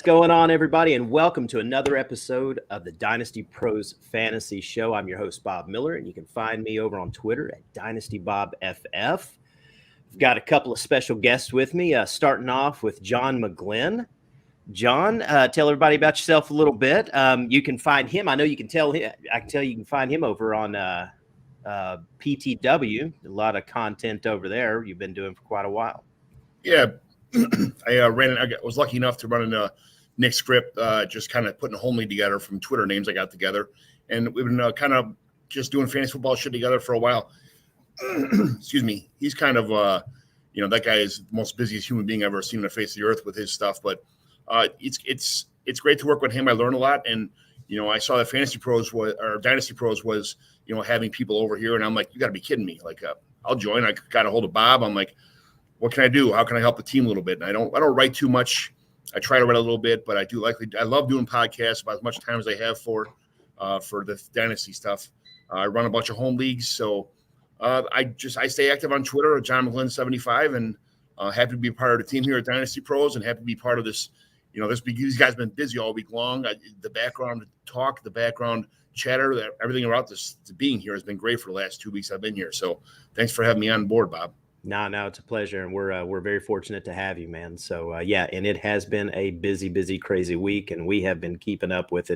going on, everybody? And welcome to another episode of the Dynasty Pros Fantasy Show. I'm your host, Bob Miller, and you can find me over on Twitter at DynastyBobFF. We've got a couple of special guests with me, starting off with John McGlynn. John, tell everybody about yourself a little bit. You can find him. I know you can tell him. I can tell you can find him over on PTW. A lot of content over there you've been doing for quite a while. Yeah, I was lucky enough to run in Nick script, just kind of putting a home league together from Twitter names I got together, and we've been kind of just doing fantasy football shit together for a while. Excuse me. He's kind of that guy is the most busiest human being I've ever seen on the face of the earth with his stuff. But it's great to work with him. I learned a lot, and I saw that Fantasy Pros or Dynasty Pros was having people over here, and I'm like, you got to be kidding me! Like, I'll join. I got a hold of Bob. I'm like, what can I do? How can I help the team a little bit? And I don't write too much. I try to write a little bit, but I love doing podcasts about as much time as I have for the Dynasty stuff. I run a bunch of home leagues, so I stay active on Twitter at John McGlynn 75, and happy to be a part of the team here at Dynasty Pros, and happy to be part of this. These guys have been busy all week long. The background talk, the background chatter, everything about this being here has been great for the last 2 weeks I've been here. So thanks for having me on board, Bob. No, it's a pleasure, and we're very fortunate to have you, man. So and it has been a busy, crazy week, and we have been keeping up with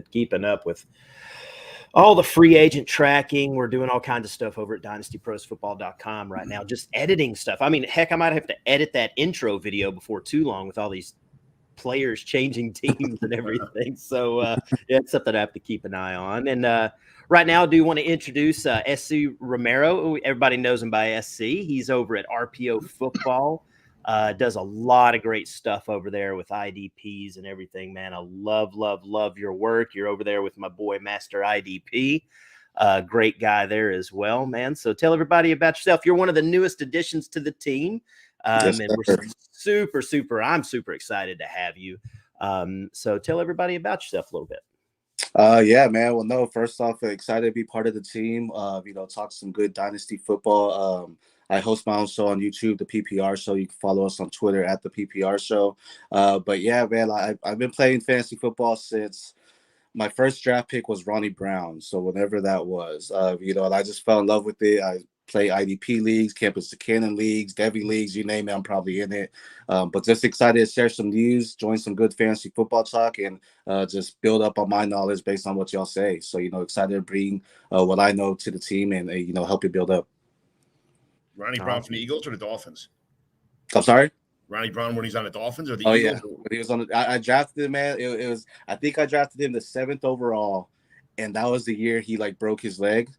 all the free agent tracking. We're doing all kinds of stuff over at dynastyprosfootball.com right now, just editing stuff. I mean, heck, I might have to edit that intro video before too long with all these players changing teams and everything. So it's something I have to keep an eye on. And right now, I do want to introduce SC Romero. Everybody knows him by SC. He's over at RPO Football. Does a lot of great stuff over there with IDPs and everything, man. I love your work. You're over there with my boy, Master IDP. Great guy there as well, man. So tell everybody about yourself. You're one of the newest additions to the team. Yes, and we're I'm super excited to have you. So tell everybody about yourself a little bit. Yeah, man. Well, no, first off, excited to be part of the team. Talk some good Dynasty football. I host my own show on YouTube, the PPR Show. You can follow us on Twitter at the PPR Show. But yeah, man, I've been playing fantasy football since my first draft pick was Ronnie Brown. So whenever that was, and I just fell in love with it. I play IDP leagues, Campus to Cannon leagues, Debbie leagues, you name it, I'm probably in it. But just excited to share some news, join some good fantasy football talk, and just build up on my knowledge based on what y'all say. So, excited to bring what I know to the team and, help it build up. Ronnie Brown from the Eagles or the Dolphins? I'm sorry? Ronnie Brown when he's on the Dolphins or the Eagles? Yeah. When he was on I drafted him, man. It was I think I drafted him the 7th overall, and that was the year he broke his leg.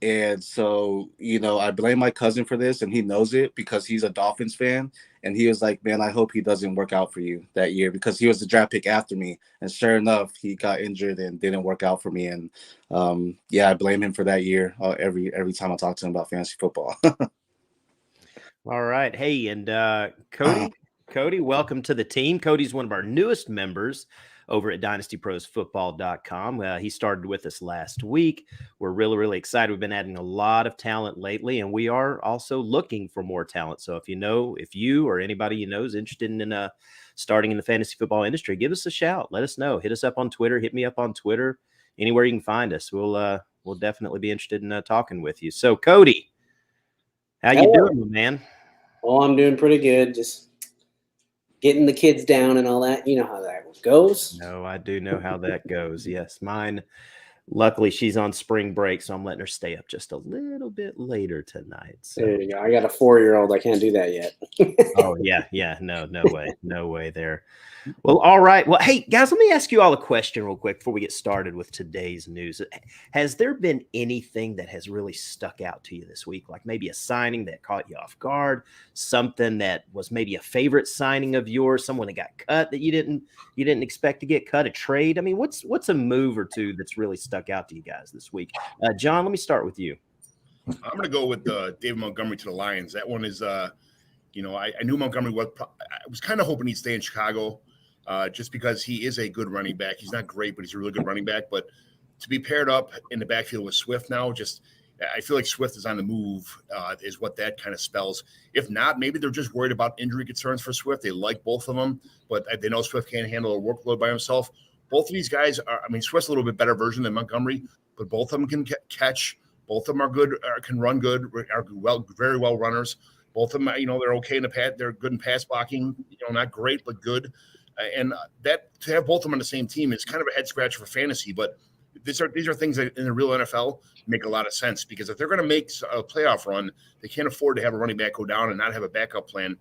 And so, I blame my cousin for this, and he knows it because he's a Dolphins fan. And he was like, man, I hope he doesn't work out for you that year, because he was the draft pick after me. And sure enough, he got injured and didn't work out for me. And I blame him for that year every time I talk to him about fantasy football. All right. Hey, and Cody, welcome to the team. Cody's one of our newest members over at dynastyprosfootball.com. He started with us last week. We're really excited. We've been adding a lot of talent lately, and we are also looking for more talent. So if you or anybody you know is interested in starting in the fantasy football industry, give us a shout. Let us know. Hit us up on Twitter. Hit me up on Twitter. Anywhere you can find us. We'll definitely be interested in talking with you. So Cody, how you doing, man? Oh, I'm doing pretty good. Just getting the kids down and all that. You know how that goes. No, I do know how that goes. Yes, mine. Luckily, she's on spring break, so I'm letting her stay up just a little bit later tonight. So. There you go. I got a 4-year-old. I can't do that yet. Oh, yeah. No way there. Well, all right. Well, hey, guys, let me ask you all a question real quick before we get started with today's news. Has there been anything that has really stuck out to you this week? Like maybe a signing that caught you off guard, something that was maybe a favorite signing of yours, someone that got cut that you didn't expect to get cut, a trade? I mean, what's a move or two that's really stuck out to you guys this week? John, let me start with you. I'm going to go with David Montgomery to the Lions. That one is, I knew Montgomery was. I was kind of hoping he'd stay in Chicago. Just because he is a good running back. He's not great, but he's a really good running back. But to be paired up in the backfield with Swift now, I feel like Swift is on the move, is what that kind of spells. If not, maybe they're just worried about injury concerns for Swift. They like both of them, but they know Swift can't handle a workload by himself. Both of these guys are, I mean, Swift's a little bit better version than Montgomery, but both of them can catch. Both of them are good, can run good, are very well runners. Both of them, they're okay in the pass. They're good in pass blocking, not great, but good. And that to have both of them on the same team is kind of a head scratcher for fantasy, but these are things that in the real NFL make a lot of sense, because if they're going to make a playoff run, they can't afford to have a running back go down and not have a backup plan.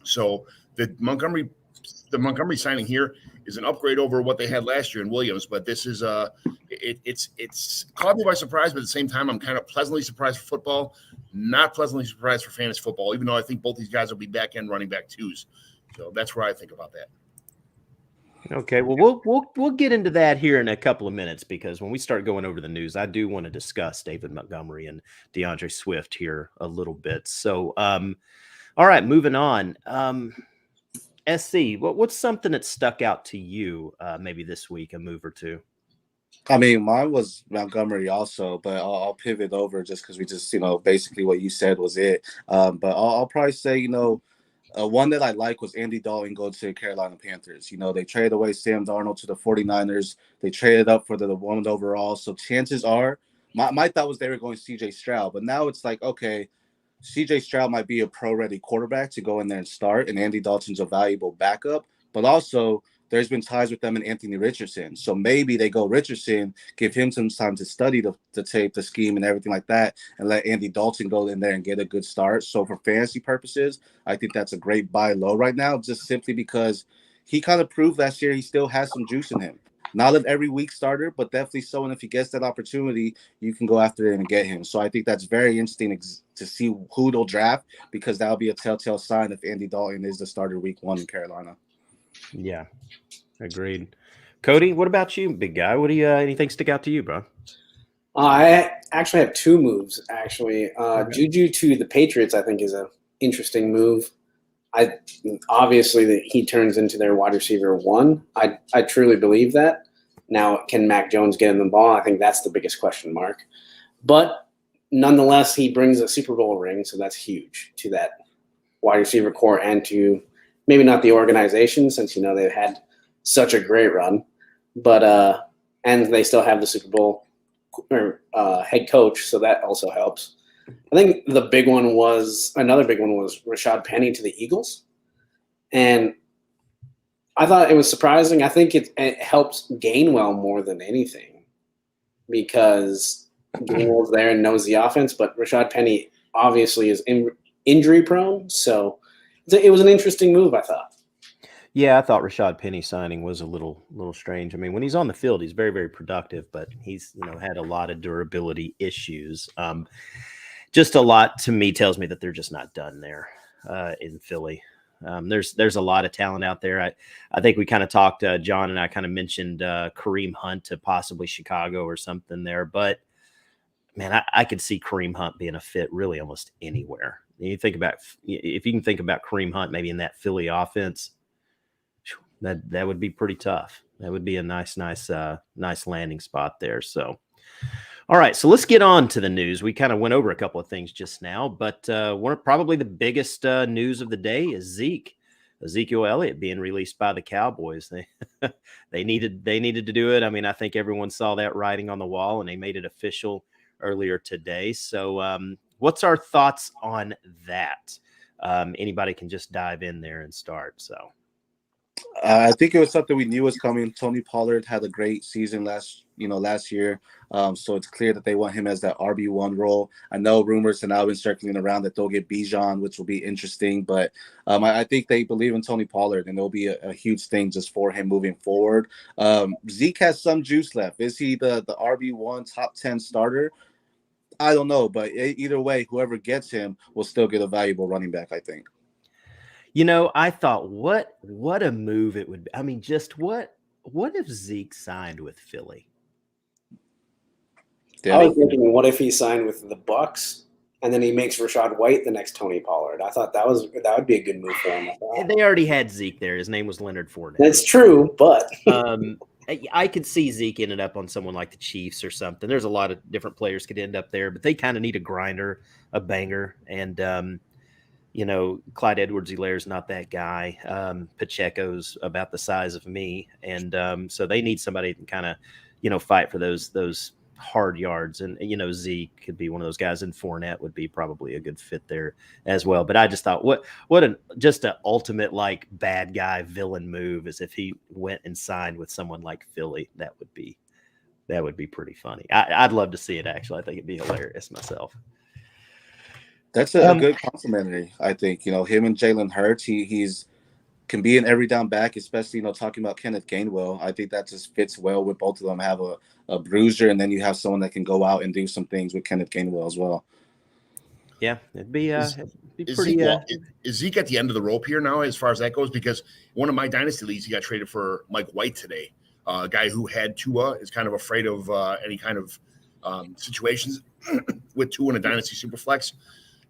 So the Montgomery signing here is an upgrade over what they had last year in Williams, but this is it's caught me by surprise, but at the same time, I'm kind of pleasantly surprised for football, not pleasantly surprised for fantasy football, even though I think both these guys will be back end running back twos. So that's where I think about that. Okay, well, we'll get into that here in a couple of minutes, because when we start going over the news, I do want to discuss David Montgomery and DeAndre Swift here a little bit. So, all right, moving on. SC, what's something that stuck out to you maybe this week, a move or two? I mean, mine was Montgomery also, but I'll pivot over just because we just, basically what you said was it. But I'll probably say, one that I like was Andy Dalton go to Carolina Panthers. They traded away Sam Darnold to the 49ers. They traded up for the 1 overall. So chances are, my thought was they were going CJ Stroud, but now it's like, okay, CJ Stroud might be a pro-ready quarterback to go in there and start, and Andy Dalton's a valuable backup. But also, there's been ties with them and Anthony Richardson. So maybe they go Richardson, give him some time to study the tape, the scheme, and everything like that, and let Andy Dalton go in there and get a good start. So for fantasy purposes, I think that's a great buy low right now, just simply because he kind of proved last year he still has some juice in him. Not an every week starter, but definitely so. And if he gets that opportunity, you can go after it and get him. So I think that's very interesting to see who they'll draft, because that'll be a telltale sign if Andy Dalton is the starter week 1 in Carolina. Yeah, agreed. Cody, what about you, big guy? What do you anything stick out to you, bro? I actually have two moves. Actually, Juju to the Patriots, I think, is an interesting move. Obviously that he turns into their wide receiver 1. I truly believe that. Now, can Mac Jones get him the ball? I think that's the biggest question mark. But nonetheless, he brings a Super Bowl ring, so that's huge to that wide receiver core and to maybe not the organization, since they've had such a great run, but and they still have the Super Bowl head coach, so that also helps. I think another big one was Rashad Penny to the Eagles, and I thought it was surprising. I think it helps Gainwell more than anything, because Gainwell's there and knows the offense, but Rashad Penny obviously is injury prone, so it was an interesting move, I thought. Yeah, I thought Rashad Penny signing was a little strange. I mean, when he's on the field, he's very, very productive, but he's had a lot of durability issues. Just a lot to me tells me that they're just not done there in Philly. There's a lot of talent out there. I think we kind of talked, John and I kind of mentioned Kareem Hunt to possibly Chicago or something there, but man, I could see Kareem Hunt being a fit really almost anywhere. You think about, if you can think about Kareem Hunt maybe in that Philly offense, that would be pretty tough. That would be a nice landing spot there. So, all right, so let's get on to the news. We kind of went over a couple of things just now, but probably the biggest news of the day is Ezekiel Elliott being released by the Cowboys. They needed to do it. I mean, I think everyone saw that writing on the wall, and they made it official earlier today. So, what's our thoughts on that? Anybody can just dive in there and start. So, I think it was something we knew was coming. Tony Pollard had a great season last year. So it's clear that they want him as that RB1 role. I know rumors have now been circling around that they'll get Bijan, which will be interesting. But I think they believe in Tony Pollard, and it'll be a huge thing just for him moving forward. Zeke has some juice left. Is he the RB1 top 10 starter? I don't know. But either way, whoever gets him will still get a valuable running back, I think. I thought what a move it would be. I mean, just what if Zeke signed with Philly? I was thinking, what if he signed with the Bucs and then he makes Rachaad White the next Tony Pollard? I thought that would be a good move for him. They already had Zeke there. His name was Leonard Fournette. That's true, but I could see Zeke ended up on someone like the Chiefs or something. There's a lot of different players could end up there, but they kind of need a grinder, a banger, and Clyde Edwards-Helaire is not that guy. Pacheco's about the size of me, and so they need somebody that can kind of fight for those hard yards. And Zeke could be one of those guys, and Fournette would be probably a good fit there as well. But I just thought, just an ultimate like bad guy villain move is if he went and signed with someone like Philly. That would be pretty funny. I'd love to see it, actually. I think it'd be hilarious myself. That's a good complimentary, I think. Him and Jalen Hurts, he's can be an every down back, especially, talking about Kenneth Gainwell. I think that just fits well with both of them. Have a bruiser, and then you have someone that can go out and do some things with Kenneth Gainwell as well. Yeah, it'd be pretty. Is Zeke at the end of the rope here now, as far as that goes? Because one of my dynasty leagues, he got traded for Mike White today. A guy who had Tua, is kind of afraid of any kind of situations with Tua in a dynasty superflex.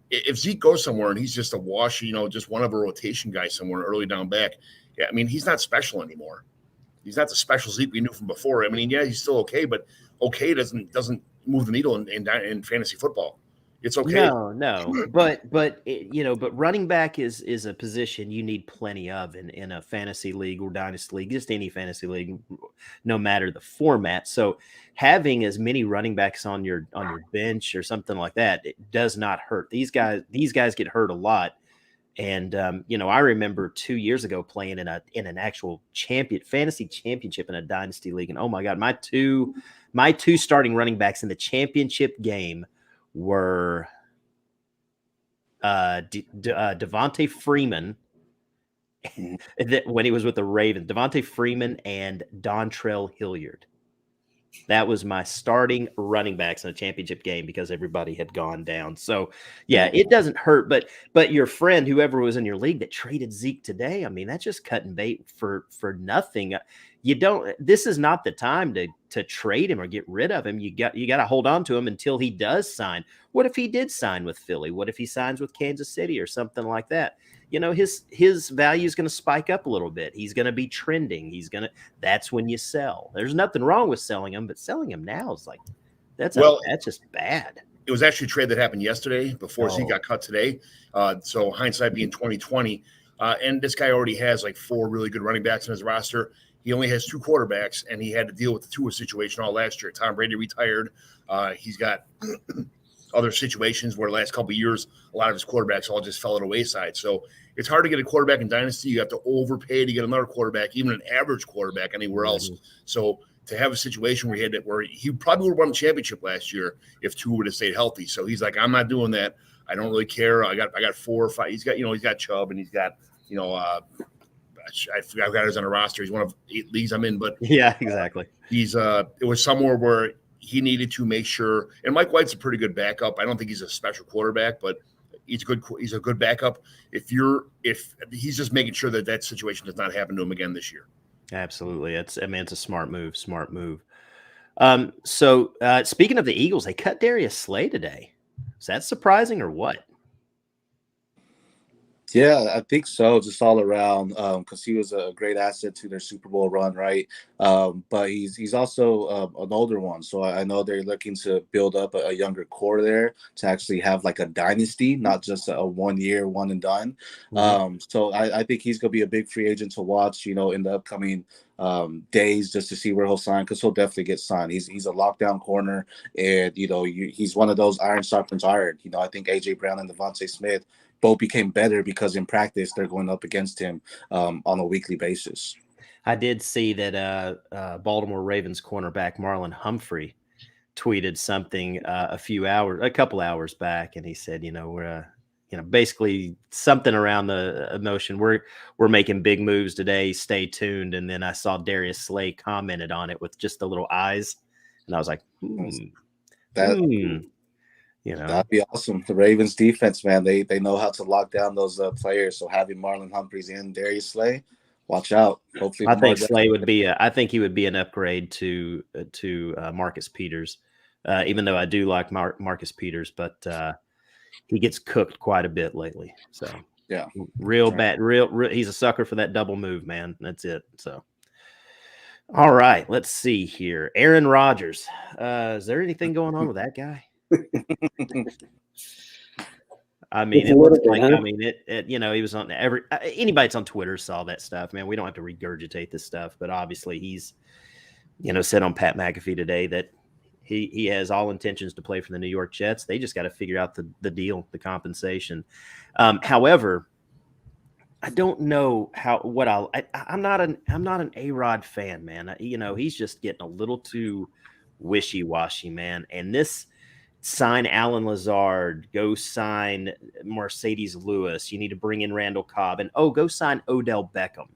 If Zeke goes somewhere and he's just a wash, just one of a rotation guy somewhere early down back, I mean, he's not special anymore. He's not the special Zeke we knew from before. I mean, yeah, he's still okay, but okay doesn't move the needle in fantasy football. It's okay. No, but running back is a position you need plenty of in a fantasy league or dynasty league, just any fantasy league, no matter the format. So having as many running backs on your bench or something like that, it does not hurt. These guys get hurt a lot. And I remember 2 years ago playing in an actual fantasy championship in a dynasty league, and oh my God, my two starting running backs in the championship game were Devontae Freeman when he was with the Ravens, Devontae Freeman and Dontrell Hilliard. That was my starting running backs in a championship game because everybody had gone down. So, yeah, it doesn't hurt. But your friend, whoever was in your league that traded Zeke today, I mean, that's just cutting bait for nothing. This is not the time to trade him or get rid of him. You got to hold on to him until he does sign. What if he did sign with Philly? What if he signs with Kansas City or something like that? His value is going to spike up a little bit. He's going to be trending. That's when you sell. There's nothing wrong with selling him, but selling him now is like, that's just bad. It was actually a trade that happened yesterday before he got cut today. So hindsight being 2020, and this guy already has like 4 really good running backs in his roster. He only has 2 quarterbacks, and he had to deal with the Tua situation all last year. Tom Brady retired. He's got other situations where the last couple of years, a lot of his quarterbacks all just fell at the wayside. So it's hard to get a quarterback in Dynasty. You have to overpay to get another quarterback, even an average quarterback anywhere else. So to have a situation where he probably would have won the championship last year if Tua would have stayed healthy. So he's like, I'm not doing that. I don't really care. I got 4 or 5. He's got Chubb, and he's got, I forgot who's on the roster. He's one of 8 leagues I'm in, but yeah, exactly. It was somewhere where he needed to make sure, and Mike White's a pretty good backup. I don't think he's a special quarterback, but he's a good backup. If he's just making sure that situation does not happen to him again this year. Absolutely. It's a smart move. So speaking of the Eagles, they cut Darius Slay today. Is that surprising or what? Yeah, I think so. Just all around, because he was a great asset to their Super Bowl run, right? But he's also an older one, so I know they're looking to build up a younger core there to actually have like a dynasty, not just a 1 year, one and done. So I think he's gonna be a big free agent to watch, in the upcoming days, just to see where he'll sign, because he'll definitely get signed. He's a lockdown corner, and he's one of those iron sharpens iron. I think AJ Brown and Devontae Smith both became better because in practice they're going up against him on a weekly basis. I did see that Baltimore Ravens cornerback Marlon Humphrey tweeted something a couple hours back, and he said, we're basically something around the notion we're making big moves today. Stay tuned. And then I saw Darius Slay commented on it with just the little eyes, and I was like, That'd be awesome. The Ravens defense, man, they know how to lock down those players. So having Marlon Humphreys and Darius Slay, watch out. Hopefully, I think Slay would be. I think he would be an upgrade to Marcus Peters, even though I do like Marcus Peters, but he gets cooked quite a bit lately. So yeah, real bad. Real. He's a sucker for that double move, man. That's it. So. All right, let's see here. Aaron Rodgers. Is there anything going on with that guy? I mean, It's a it looks little bit, like, huh? I mean, he was on anybody that's on Twitter saw that stuff, man. We don't have to regurgitate this stuff, but obviously he's, said on Pat McAfee today that he has all intentions to play for the New York Jets. They just got to figure out the deal, the compensation. However, I don't know I'm not an A-Rod fan, man. He's just getting a little too wishy-washy, man. And this sign Alan Lazard, go sign Mercedes Lewis. You need to bring in Randall Cobb, and go sign Odell Beckham.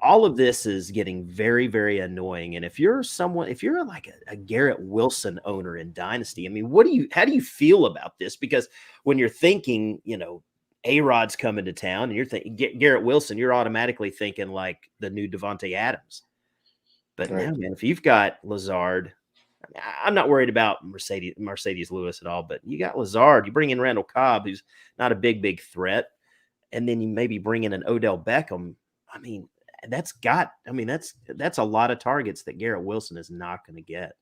All of this is getting very, very annoying. And if you're like a Garrett Wilson owner in Dynasty, I mean, how do you feel about this? Because when you're thinking, A-Rod's coming to town and you're thinking Garrett Wilson, you're automatically thinking like the new Devontae Adams. But Right. now, man, if you've got Lazard, I'm not worried about Mercedes Lewis at all, but you got Lazard, you bring in Randall Cobb, who's not a big threat, and then you maybe bring in an Odell Beckham. I mean, that's a lot of targets that Garrett Wilson is not going to get.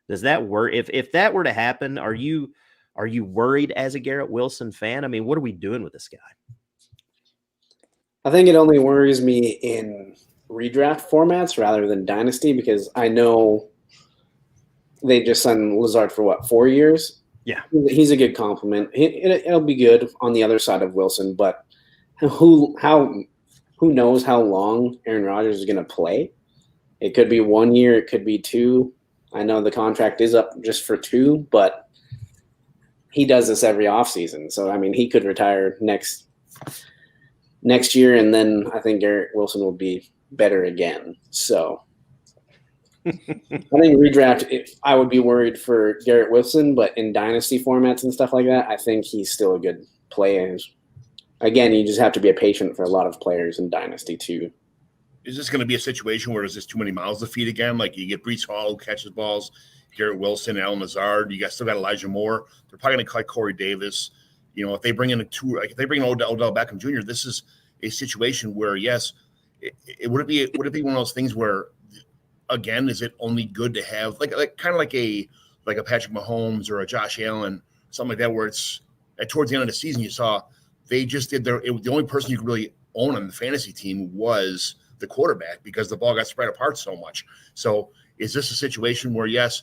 Does that work? If that were to happen, are you worried as a Garrett Wilson fan? I mean, what are we doing with this guy? I think it only worries me in redraft formats rather than Dynasty because I know they just signed Lazard for 4 years? Yeah. He's a good compliment. It'll be good on the other side of Wilson, but who knows how long Aaron Rodgers is going to play? It could be 1 year, it could be 2. I know the contract is up just for 2, but he does this every offseason. So, I mean, he could retire next year, and then I think Garrett Wilson will be better again. So I think redraft, I would be worried for Garrett Wilson, but in dynasty formats and stuff like that, I think he's still a good player. Again, you just have to be a patient for a lot of players in dynasty too. Is this going to be a situation where there's just too many mouths to feed again? Like you get Breece Hall who catches balls, Garrett Wilson, Alan Lazard. You still got Elijah Moore. They're probably going to cut Corey Davis. If they bring in if they bring Odell Beckham Jr., this is a situation where yes, would it be one of those things where again, is it only good to have like kind of like a Patrick Mahomes or a Josh Allen, something like that, where it's towards the end of the season you saw they just did the only person you could really own on the fantasy team was the quarterback because the ball got spread apart so much. So is this a situation where yes,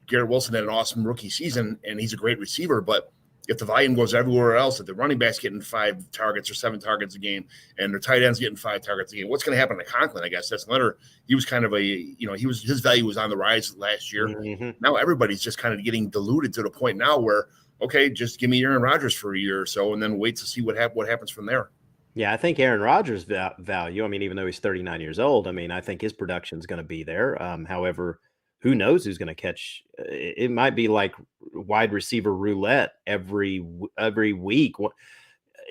Garrett Wilson had an awesome rookie season and he's a great receiver, but if the volume goes everywhere else, if the running back's getting 5 targets or 7 targets a game and their tight end's getting 5 targets a game, what's going to happen to Conklin? I guess that's another. He was kind of his value was on the rise last year. Mm-hmm. Now everybody's just kind of getting diluted to the point now where, okay, just give me Aaron Rodgers for a year or so and then wait to see what happens from there. Yeah, I think Aaron Rodgers' value, I mean, even though he's 39 years old, I mean, I think his production is going to be there. However, who knows who's going to catch? It might be like wide receiver roulette every week.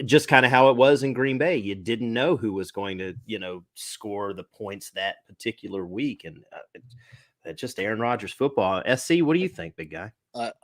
Just kind of how it was in Green Bay. You didn't know who was going to, score the points that particular week. And just Aaron Rodgers football. SC, what do you think, big guy?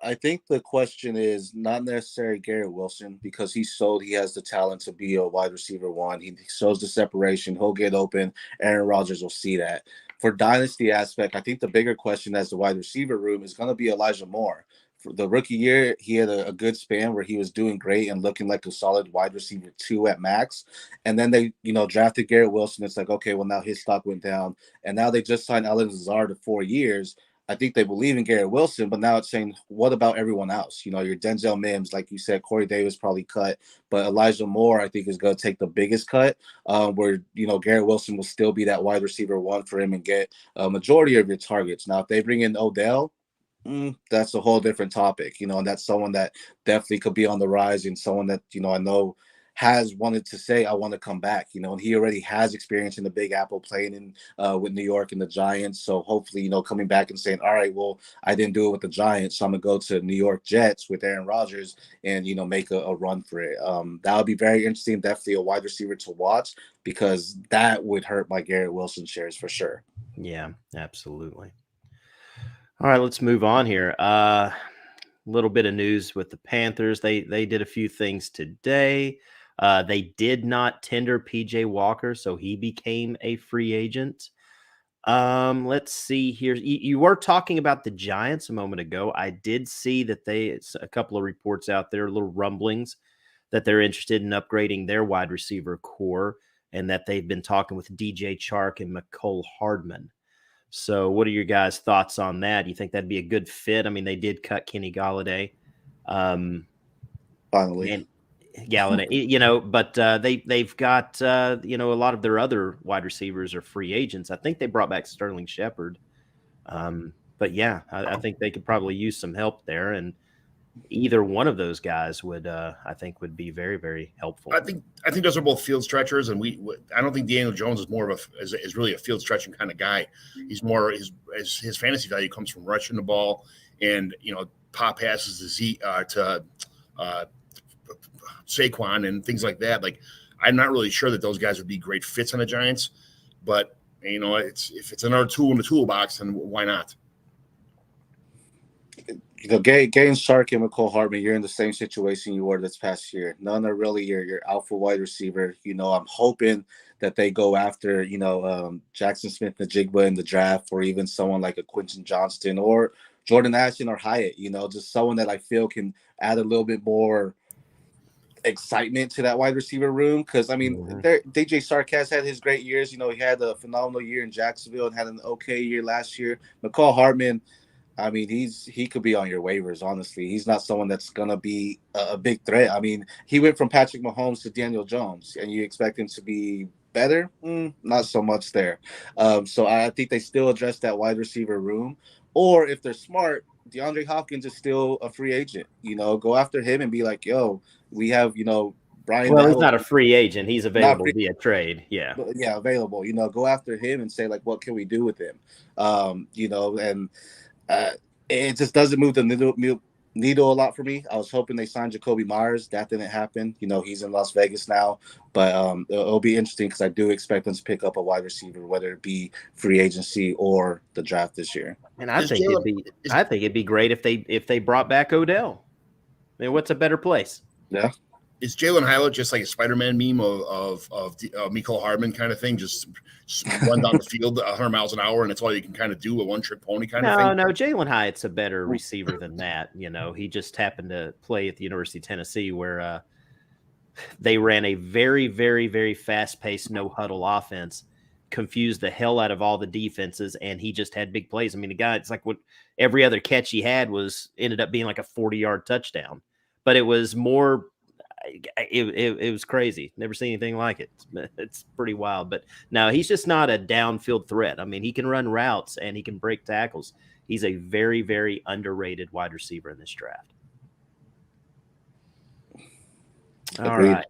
I think the question is not necessarily Garrett Wilson because he has the talent to be a wide receiver 1. He shows the separation. He'll get open. Aaron Rodgers will see that. For dynasty aspect, I think the bigger question as the wide receiver room is going to be Elijah Moore. For the rookie year, he had a good span where he was doing great and looking like a solid wide receiver 2 at max. And then they, drafted Garrett Wilson. It's like, okay, well, now his stock went down. And now they just signed Alan Lazard to 4 years. I think they believe in Garrett Wilson, but now it's saying, what about everyone else? Your Denzel Mims, like you said, Corey Davis probably cut, but Elijah Moore, I think, is going to take the biggest cut, where, Garrett Wilson will still be that wide receiver 1 for him and get a majority of your targets. Now, if they bring in Odell, that's a whole different topic, and that's someone that definitely could be on the rise and someone that, I know has wanted to say, I want to come back, and he already has experience in the Big Apple playing in with New York and the Giants. So hopefully, coming back and saying, all right, well, I didn't do it with the Giants, so I'm gonna go to New York Jets with Aaron Rodgers and, make a run for it. That would be very interesting. Definitely a wide receiver to watch because that would hurt my Garrett Wilson shares for sure. Yeah, absolutely. All right, let's move on here. Little bit of news with the Panthers. They did a few things today. They did not tender PJ Walker, so he became a free agent. Let's see here. You were talking about the Giants a moment ago. I did see that it's a couple of reports out there, little rumblings that they're interested in upgrading their wide receiver core, and that they've been talking with DJ Chark and McCole Hardman. So what are your guys' thoughts on that? Do you think that'd be a good fit? I mean, they did cut Kenny Galladay. Finally. And Galladay, but they've got, a lot of their other wide receivers are free agents. I think they brought back Sterling Shepard. But yeah, I think they could probably use some help there. And either one of those guys would be very, very helpful. I think those are both field stretchers, and I don't think Daniel Jones is more of is really a field stretching kind of guy. He's more his fantasy value comes from rushing the ball and pop passes to Saquon and things like that. Like, I'm not really sure that those guys would be great fits on the Giants, but if it's another tool in the toolbox, then why not? Getting Chark and McCole Hardman, you're in the same situation you were this past year. None are really your alpha wide receiver. I'm hoping that they go after, Jackson Smith-Njigba in the draft, or even someone like a Quentin Johnston or Jordan Ashton or Hyatt, just someone that I feel can add a little bit more excitement to that wide receiver room. Because, DJ Chark has had his great years. He had a phenomenal year in Jacksonville and had an okay year last year. McCole Hardman, he could be on your waivers, honestly. He's not someone that's going to be a big threat. He went from Patrick Mahomes to Daniel Jones, and you expect him to be better? Not so much there. So I think they still address that wide receiver room. Or if they're smart, DeAndre Hopkins is still a free agent. Go after him and be like, yo, we have, Brian. Well, he's not a free agent. He's available via trade. Yeah. Yeah, available. Go after him and say, like, what can we do with him? It just doesn't move the needle a lot for me. I was hoping they signed Jacoby Myers. That didn't happen. He's in Las Vegas now. But it'll be interesting because I do expect them to pick up a wide receiver, whether it be free agency or the draft this year. And I think it'd be great if they brought back Odell. What's a better place? Yeah. Is Jalen Hyatt just like a Spider-Man meme of McCole Hardman kind of thing? Just run down the field 100 miles an hour, and it's all you can kind of do, a one-trick pony kind of thing? No, Jalen Hyatt's a better receiver than that. He just happened to play at the University of Tennessee, where they ran a very, very, very fast-paced, no-huddle offense, confused the hell out of all the defenses, and he just had big plays. The guy, it's like what every other catch he had ended up being like a 40-yard touchdown. But it was more – it was crazy. Never seen anything like it. It's pretty wild. But no, he's just not a downfield threat. He can run routes and he can break tackles. He's a very, very underrated wide receiver in this draft. All right,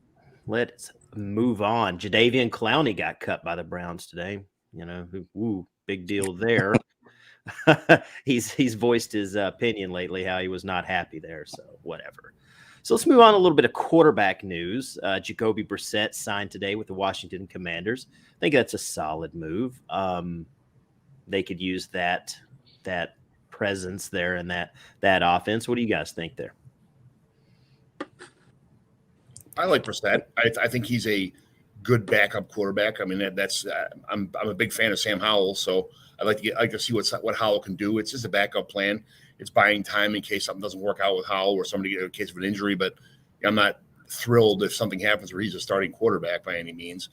let's move on. Jadeveon Clowney got cut by the Browns today. Big deal there. He's voiced his opinion lately, how he was not happy there. So whatever. So let's move on a little bit of quarterback news. Jacoby Brissett signed today with the Washington Commanders. I think that's a solid move. They could use that presence there and that offense. What do you guys think there? I like Brissett. I think he's a good backup quarterback. That's I'm a big fan of Sam Howell, so I like to see what Howell can do. It's just a backup plan. It's buying time in case something doesn't work out with Howell or somebody in case of an injury. But I'm not thrilled if something happens where he's a starting quarterback by any means.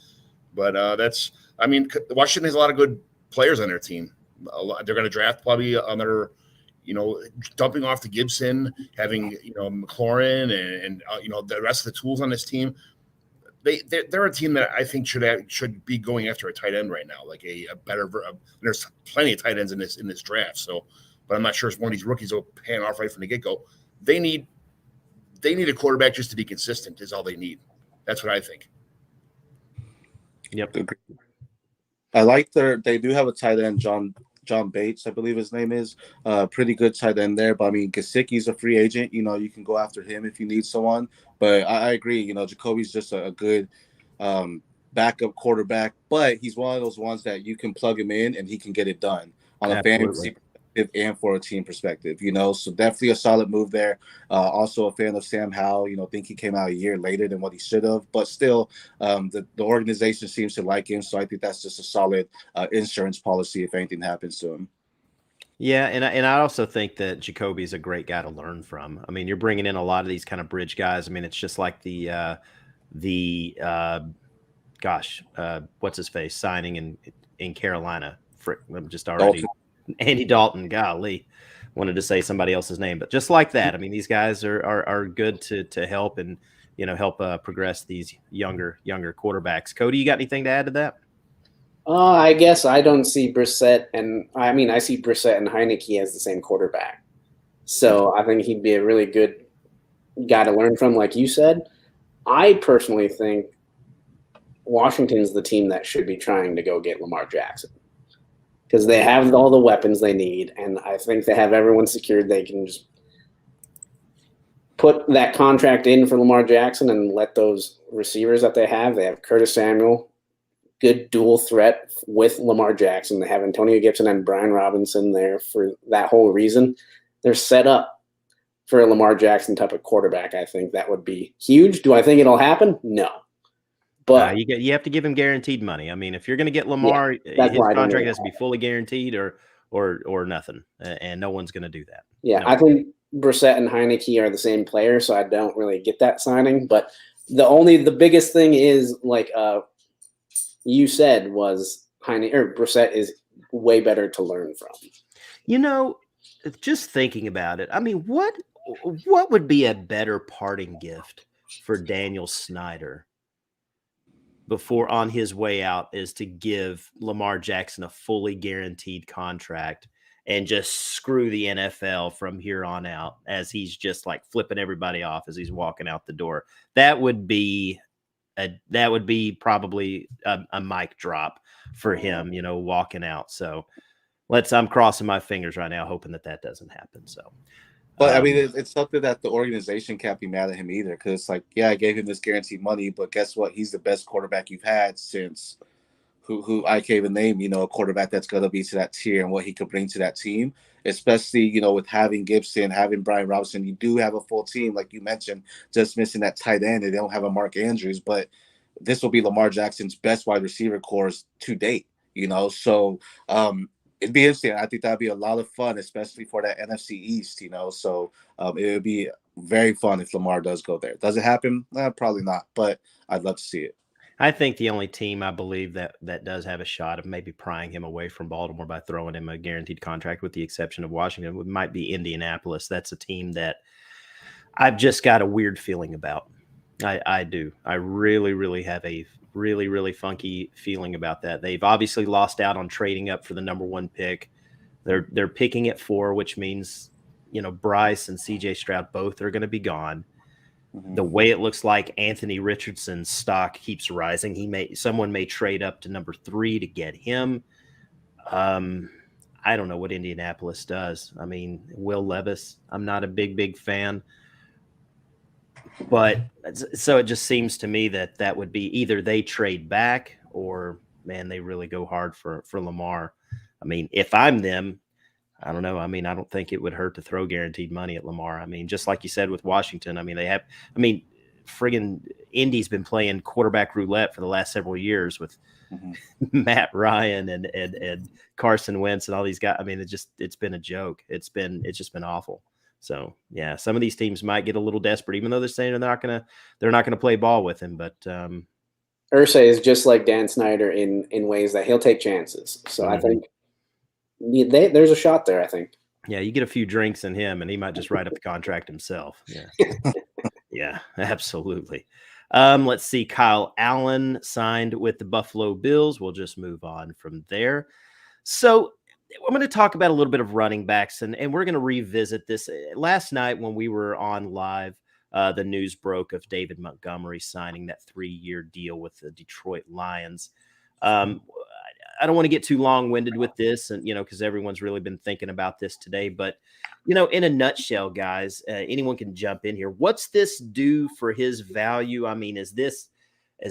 But Washington has a lot of good players on their team. They're going to draft probably another, dumping off to Gibson, having McLaurin and the rest of the tools on this team. They're a team that I think should be going after a tight end right now, like a better. There's plenty of tight ends in this draft. So. But I'm not sure if one of these rookies will pan off right from the get-go. They need a quarterback just to be consistent is all they need. That's what I think. Yep. I like they do have a tight end, John Bates, I believe his name is. Pretty good tight end there. But Gesicki's a free agent. You can go after him if you need someone. But I agree. Jacoby's just a good backup quarterback. But he's one of those ones that you can plug him in and he can get it done on a fantasy and for a team perspective, so definitely a solid move there. Also a fan of Sam Howell, think he came out a year later than what he should have, but still the organization seems to like him. So I think that's just a solid insurance policy if anything happens to him. Yeah, and I also think that Jacoby is a great guy to learn from. I mean, you're bringing in a lot of these kind of bridge guys. I mean, it's just like what's his face signing in Carolina. I'm just already Andy Dalton. Golly, wanted to say somebody else's name, but just like that. I mean, these guys are good to help and help progress these younger quarterbacks. Cody, you got anything to add to that? I guess I don't see Brissett, I see Brissett and Heineke as the same quarterback. So I think he'd be a really good guy to learn from, like you said. I personally think Washington's the team that should be trying to go get Lamar Jackson because they have all the weapons they need, and I think they have everyone secured. They can just put that contract in for Lamar Jackson and let those receivers that they have Curtis Samuel, good dual threat with Lamar Jackson. They have Antonio Gibson and Brian Robinson there for that whole reason. They're set up for a Lamar Jackson type of quarterback. I think that would be huge. Do I think it'll happen? No. But you have to give him guaranteed money. I mean, if you're going to get Lamar, his contract has to be fully guaranteed or nothing, and no one's going to do that. Yeah, I think Brissett and Heineke are the same player, so I don't really get that signing. But the biggest thing is like you said was Brissett is way better to learn from. Just thinking about it, I mean, what would be a better parting gift for Daniel Snyder before on his way out is to give Lamar Jackson a fully guaranteed contract and just screw the NFL from here on out as he's just like flipping everybody off as he's walking out the door. That would be probably a mic drop for him, walking out. So I'm crossing my fingers right now, hoping that doesn't happen. So, but I mean, it's something that the organization can't be mad at him either. Cause it's like, yeah, I gave him this guaranteed money, but guess what? He's the best quarterback you've had since who I can't even name, a quarterback that's going to be to that tier and what he could bring to that team, especially, with having Gibson, having Brian Robinson. You do have a full team, like you mentioned, just missing that tight end. And they don't have a Mark Andrews, but this will be Lamar Jackson's best wide receiver cores to date, So it'd be interesting. I think that'd be a lot of fun, especially for that NFC East, So it would be very fun if Lamar does go there. Does it happen? Probably not, but I'd love to see it. I think the only team I believe that does have a shot of maybe prying him away from Baltimore by throwing him a guaranteed contract, with the exception of Washington, might be Indianapolis. That's a team that I've just got a weird feeling about. I do. I really, really have a really, really funky feeling about that. They've obviously lost out on trading up for the number 1 pick. They're picking at 4, which means, Bryce and CJ Stroud both are going to be gone. Mm-hmm. The way it looks like Anthony Richardson's stock keeps rising. Someone may trade up to number 3 to get him. I don't know what Indianapolis does. I mean, Will Levis, I'm not a big fan. But so it just seems to me that would be either they trade back or, man, they really go hard for Lamar. I mean, if I'm them, I don't know. I mean, I don't think it would hurt to throw guaranteed money at Lamar. I mean, just like you said with Washington, friggin' Indy's been playing quarterback roulette for the last several years with Matt Ryan and Carson Wentz and all these guys. I mean, it's been a joke. It's just been awful. So yeah, some of these teams might get a little desperate, even though they're saying they're not gonna play ball with him. But Irsay is just like Dan Snyder in ways that he'll take chances. So I think there's a shot there. I think. Yeah, you get a few drinks in him, and he might just write up the contract himself. Yeah, yeah, absolutely. Let's see. Kyle Allen signed with the Buffalo Bills. We'll just move on from there. So I'm going to talk about a little bit of running backs, and we're going to revisit this. Last night when we were on live, the news broke of David Montgomery signing that 3-year deal with the Detroit Lions. I don't want to get too long-winded with this, and because everyone's really been thinking about this today. But in a nutshell, guys, anyone can jump in here. What's this do for his value? I mean, is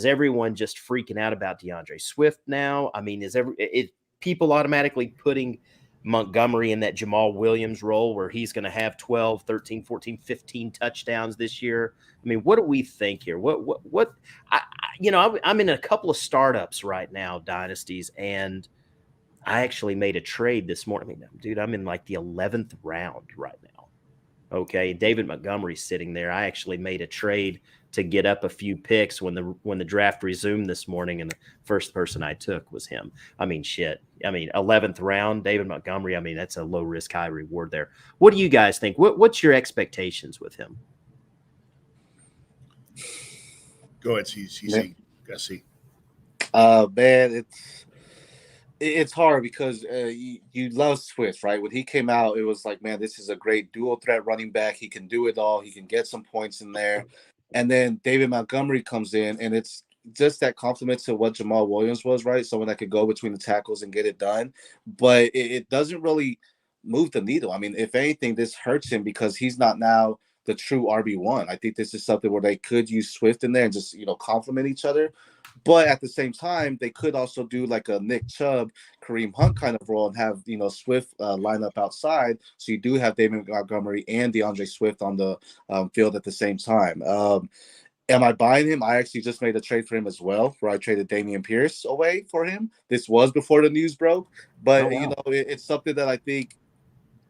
everyone just freaking out about DeAndre Swift now? I mean, is people automatically putting Montgomery in that Jamal Williams role where he's going to have 12, 13, 14, 15 touchdowns this year. I mean, what do we think here? I'm in a couple of startups right now, dynasties, and I actually made a trade this morning. I mean, dude, I'm in like the 11th round right now. Okay. David Montgomery's sitting there. I actually made a trade to get up a few picks when the draft resumed this morning, and the first person I took was him. I mean, shit. I mean, 11th round, David Montgomery. I mean, that's a low risk, high reward there. What do you guys think? What's your expectations with him? Go ahead, CC. See. Man, it's hard because you love Swift, right? When he came out, it was like, man, this is a great dual threat running back. He can do it all. He can get some points in there. And then David Montgomery comes in, and it's just that compliment to what Jamal Williams was, right? Someone that could go between the tackles and get it done. But it doesn't really move the needle. I mean, if anything, this hurts him because he's not now the true RB1. I think this is something where they could use Swift in there and just, complement each other. But at the same time, they could also do like a Nick Chubb, Kareem Hunt kind of role and have, Swift line up outside. So you do have David Montgomery and DeAndre Swift on the field at the same time. Am I buying him? I actually just made a trade for him as well, where I traded Dameon Pierce away for him. This was before the news broke. But, it's something that I think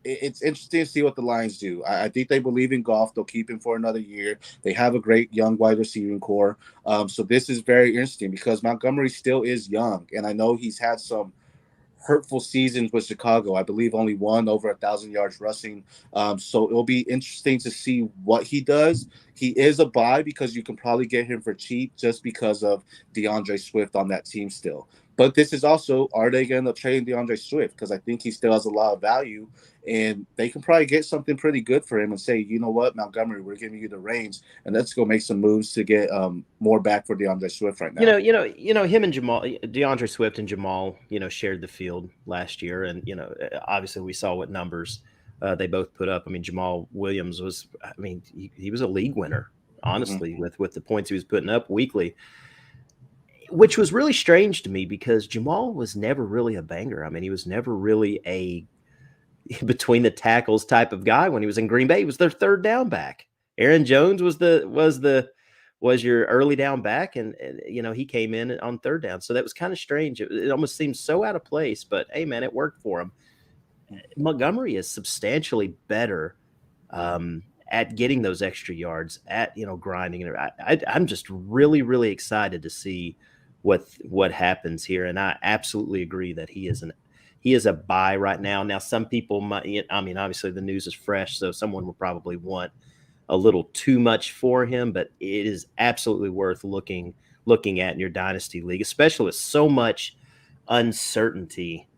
it's interesting to see what the Lions do. I think they believe in Goff. They'll keep him for another year. They have a great young wide receiving core. So this is very interesting because Montgomery still is young. And I know he's had some hurtful seasons with Chicago. I believe only one over 1,000 yards rushing. So it'll be interesting to see what he does. He is a buy because you can probably get him for cheap just because of DeAndre Swift on that team still. But this is also, are they going to trade DeAndre Swift? Because I think he still has a lot of value, and they can probably get something pretty good for him and say, you know what, Montgomery, we're giving you the reins, and let's go make some moves to get more back for DeAndre Swift right now. Him and Jamal, DeAndre Swift and Jamal, shared the field last year, and obviously we saw what numbers they both put up. I mean, Jamal Williams was, he was a league winner, honestly, with the points he was putting up weekly. Which was really strange to me because Jamal was never really a banger. I mean, he was never really a between the tackles type of guy. When he was in Green Bay, he was their third down back. Aaron Jones was your early down back, and he came in on third down. So that was kind of strange. It almost seemed so out of place, but hey, man, it worked for him. Montgomery is substantially better at getting those extra yards, at grinding. I'm just really, really excited to see what happens here, and I absolutely agree that he is a buy right now. Now, some people might, obviously the news is fresh, so someone will probably want a little too much for him, but it is absolutely worth looking at in your dynasty league, especially with so much uncertainty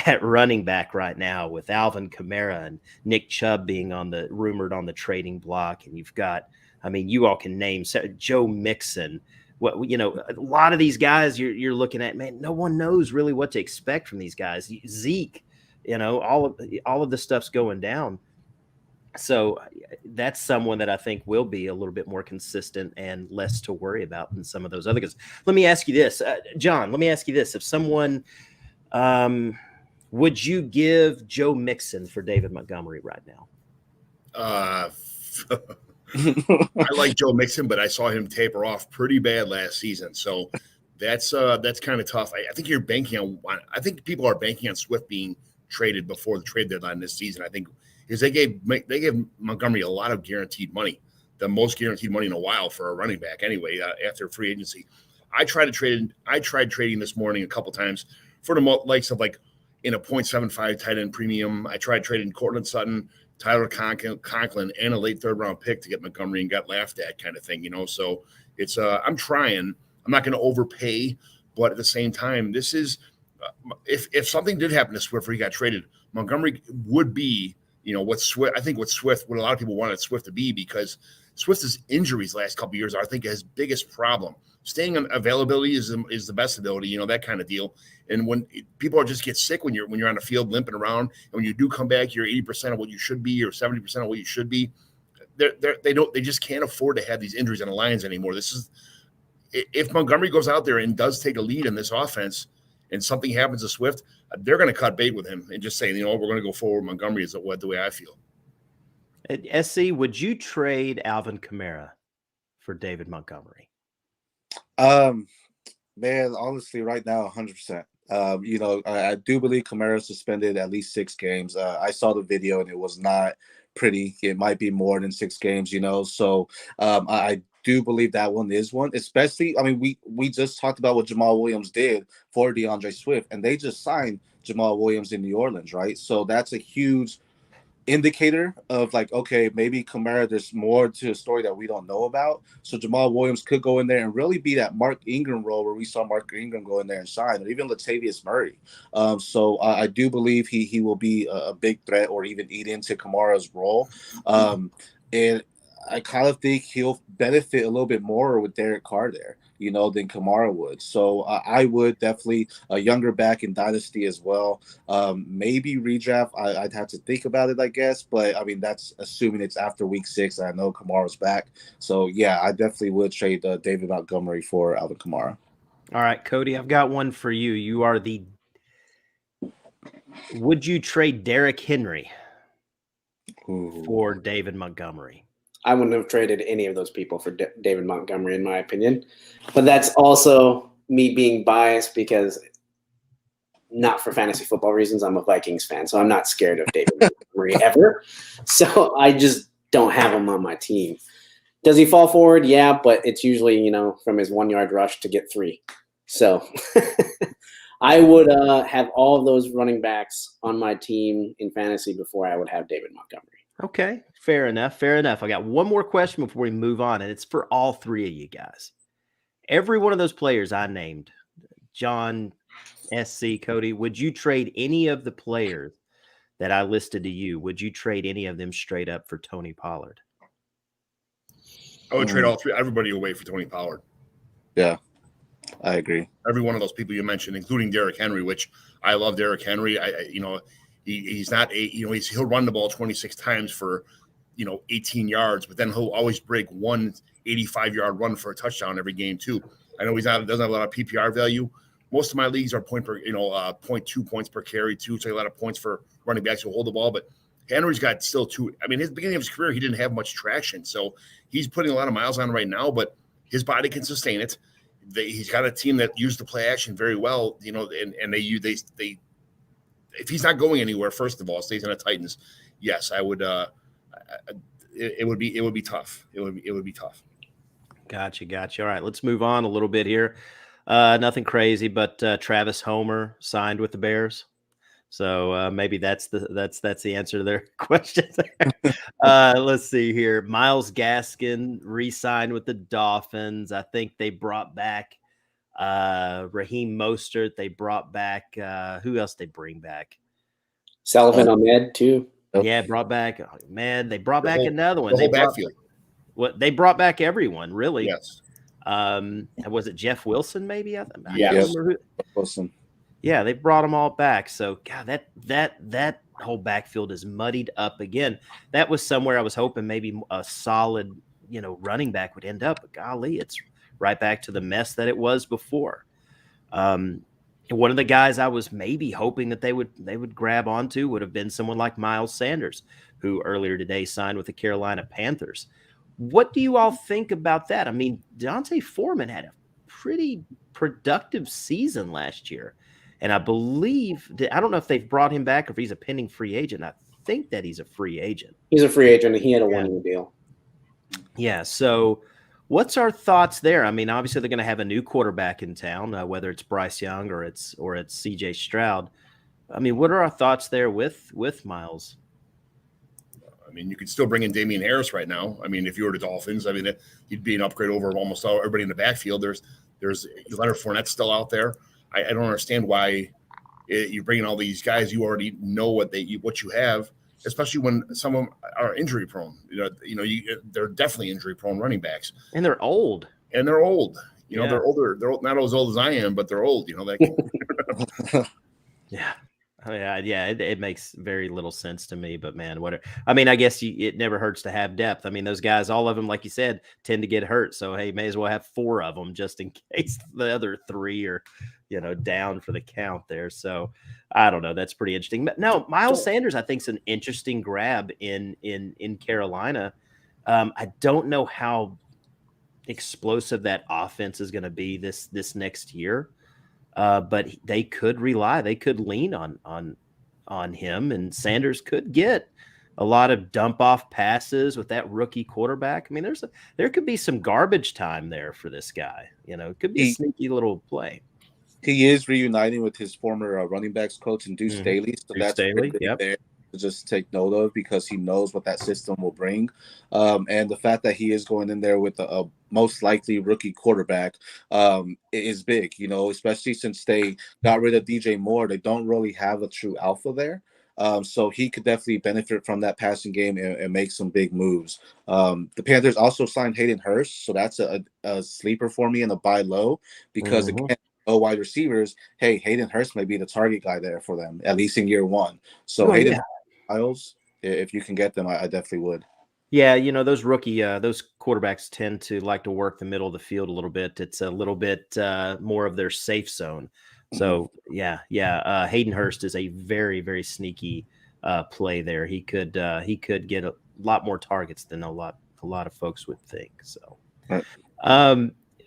at running back right now with Alvin Kamara and Nick Chubb being rumored on the trading block, and you've got, you all can name Joe Mixon. A lot of these guys you're looking at, man, no one knows really what to expect from these guys. Zeke, all of this stuff's going down. So that's someone that I think will be a little bit more consistent and less to worry about than some of those other guys. Let me ask you this, John, if someone, would you give Joe Mixon for David Montgomery right now? I like Joe Mixon, but I saw him taper off pretty bad last season. So that's kind of tough. I think you're banking on. I think people are banking on Swift being traded before the trade deadline this season. I think because they gave Montgomery a lot of guaranteed money, the most guaranteed money in a while for a running back. Anyway, after free agency, I tried trading this morning a couple times for the likes of like in a 0.75 tight end premium. I tried trading Cortland Sutton, Tyler Conklin, and a late third round pick to get Montgomery and got laughed at kind of thing, So it's I'm trying. I'm not going to overpay, but at the same time, this is if something did happen to Swift where he got traded, Montgomery would be what Swift. I think what a lot of people wanted Swift to be, because Swift's injuries last couple of years are, I think, his biggest problem. Staying on availability is the best ability, that kind of deal. And when people just get sick when you're on the field limping around, and when you do come back, you're 80% of what you should be, or 70% of what you should be. They just can't afford to have these injuries on the Lions anymore. This is, if Montgomery goes out there and does take a lead in this offense, and something happens to Swift, they're going to cut bait with him and just say, we're going to go forward. Montgomery is the way I feel. SC, would you trade Alvin Kamara for David Montgomery? Man, honestly, right now, 100%. I do believe Kamara suspended at least 6 games. I saw the video and it was not pretty. It might be more than 6 games, So I do believe that one is one. Especially, we just talked about what Jamal Williams did for DeAndre Swift, and they just signed Jamal Williams in New Orleans, right? So that's a huge indicator of like, okay, maybe Kamara, there's more to a story that we don't know about. So Jamal Williams could go in there and really be that Mark Ingram role where we saw Mark Ingram go in there and shine, or even Latavius Murray. So I do believe he will be a big threat or even eat into Kamara's role. And I kind of think he'll benefit a little bit more with Derek Carr there, than Kamara would. So I would definitely a younger back in Dynasty as well. Maybe redraft. I'd have to think about it, I guess. But that's assuming it's after week 6. I know Kamara's back. So yeah, I definitely would trade David Montgomery for Alvin Kamara. All right, Cody, I've got one for you. You are would you trade Derrick Henry for David Montgomery? I wouldn't have traded any of those people for David Montgomery, in my opinion. But that's also me being biased because, not for fantasy football reasons, I'm a Vikings fan, so I'm not scared of David Montgomery ever. So I just don't have him on my team. Does he fall forward? Yeah, but it's usually, from his 1-yard rush to get 3. So I would have all of those running backs on my team in fantasy before I would have David Montgomery. Okay, fair enough. I got one more question before we move on, and it's for all 3 of you guys. Every one of those players I named, John, SC, Cody, would you trade any of the players that I listed to you? Would you trade any of them straight up for Tony Pollard? I would trade everybody away for Tony Pollard. Yeah, I agree. Every one of those people you mentioned, including Derrick Henry, which I love Derrick Henry. He's not he'll run the ball 26 times for 18 yards, but then he'll always break one 85-yard run for a touchdown every game too. I know doesn't have a lot of PPR value. Most of my leagues are 0.2 points per carry too, so a lot of points for running backs who hold the ball. But Henry's got still his beginning of his career, he didn't have much traction, so he's putting a lot of miles on right now, but his body can sustain it. He's got a team that used the play action very well, and they if he's not going anywhere, first of all, stays in the Titans, yes, I would. It would be tough. It would be tough. Gotcha. All right, let's move on a little bit here. Nothing crazy, but Travis Homer signed with the Bears, so maybe that's the answer to their question. Let's see here. Myles Gaskin re-signed with the Dolphins. I think they brought back Raheem Mostert. They brought back who else they bring back? Salvin Ahmed too. Yeah, brought back man. They brought back another one. The whole backfield. They brought back everyone, really. Yes. Was it Jeff Wilson? Maybe. Yes. Wilson. Yeah, they brought them all back. So God, that whole backfield is muddied up again. That was somewhere I was hoping maybe a solid running back would end up. But golly, it's right back to the mess that it was before. One of the guys I was maybe hoping that they would grab onto would have been someone like Miles Sanders, who earlier today signed with the Carolina Panthers. What do you all think about that? I mean, D'Onta Foreman had a pretty productive season last year, and I believe I don't know if they've brought him back or if he's a pending free agent. I think that he's a free agent. He's a free agent, and he had a 1-year deal. Yeah, so what's our thoughts there? I mean, obviously they're going to have a new quarterback in town, whether it's Bryce Young or it's C.J. Stroud. I mean, what are our thoughts there with Miles? I mean, you could still bring in Damian Harris right now. I mean, if you were the Dolphins, I mean, he'd be an upgrade over almost everybody in the backfield. There's Leonard Fournette still out there. I don't understand why you're bringing all these guys. You already know what you have, especially when some of them are injury prone. They're definitely injury prone running backs, and they're old. They're older. They're not as old as I am, but they're old. Yeah. Oh, yeah. It makes very little sense to me, but man, what? I mean, I guess it never hurts to have depth. I mean, those guys, all of them, like you said, tend to get hurt. So hey, may as well have 4 of them just in case the other 3 are, down for the count there. So I don't know. That's pretty interesting. But no, Miles Sanders, I think, is an interesting grab in Carolina. I don't know how explosive that offense is going to be this next year. But they could lean on him, and Sanders could get a lot of dump off passes with that rookie quarterback. I mean, there could be some garbage time there for this guy. It could be a sneaky little play. He is reuniting with his former running backs coach and Deuce Staley, so Deuce that's Staley, there to just take note of because he knows what that system will bring, and the fact that he is going in there with a most likely rookie quarterback is big, especially since they got rid of DJ Moore. They don't really have a true alpha there. So he could definitely benefit from that passing game and make some big moves. The Panthers also signed Hayden Hurst, so that's a sleeper for me and a buy low because again, no wide receivers. Hey, Hayden Hurst may be the target guy there for them, at least in year 1. So Hayden Miles, if you can get them, I definitely would. Yeah, those those quarterbacks tend to like to work the middle of the field a little bit. It's a little bit more of their safe zone. So Hayden Hurst is a very, very sneaky play there. He could get a lot more targets than a lot of folks would think. So,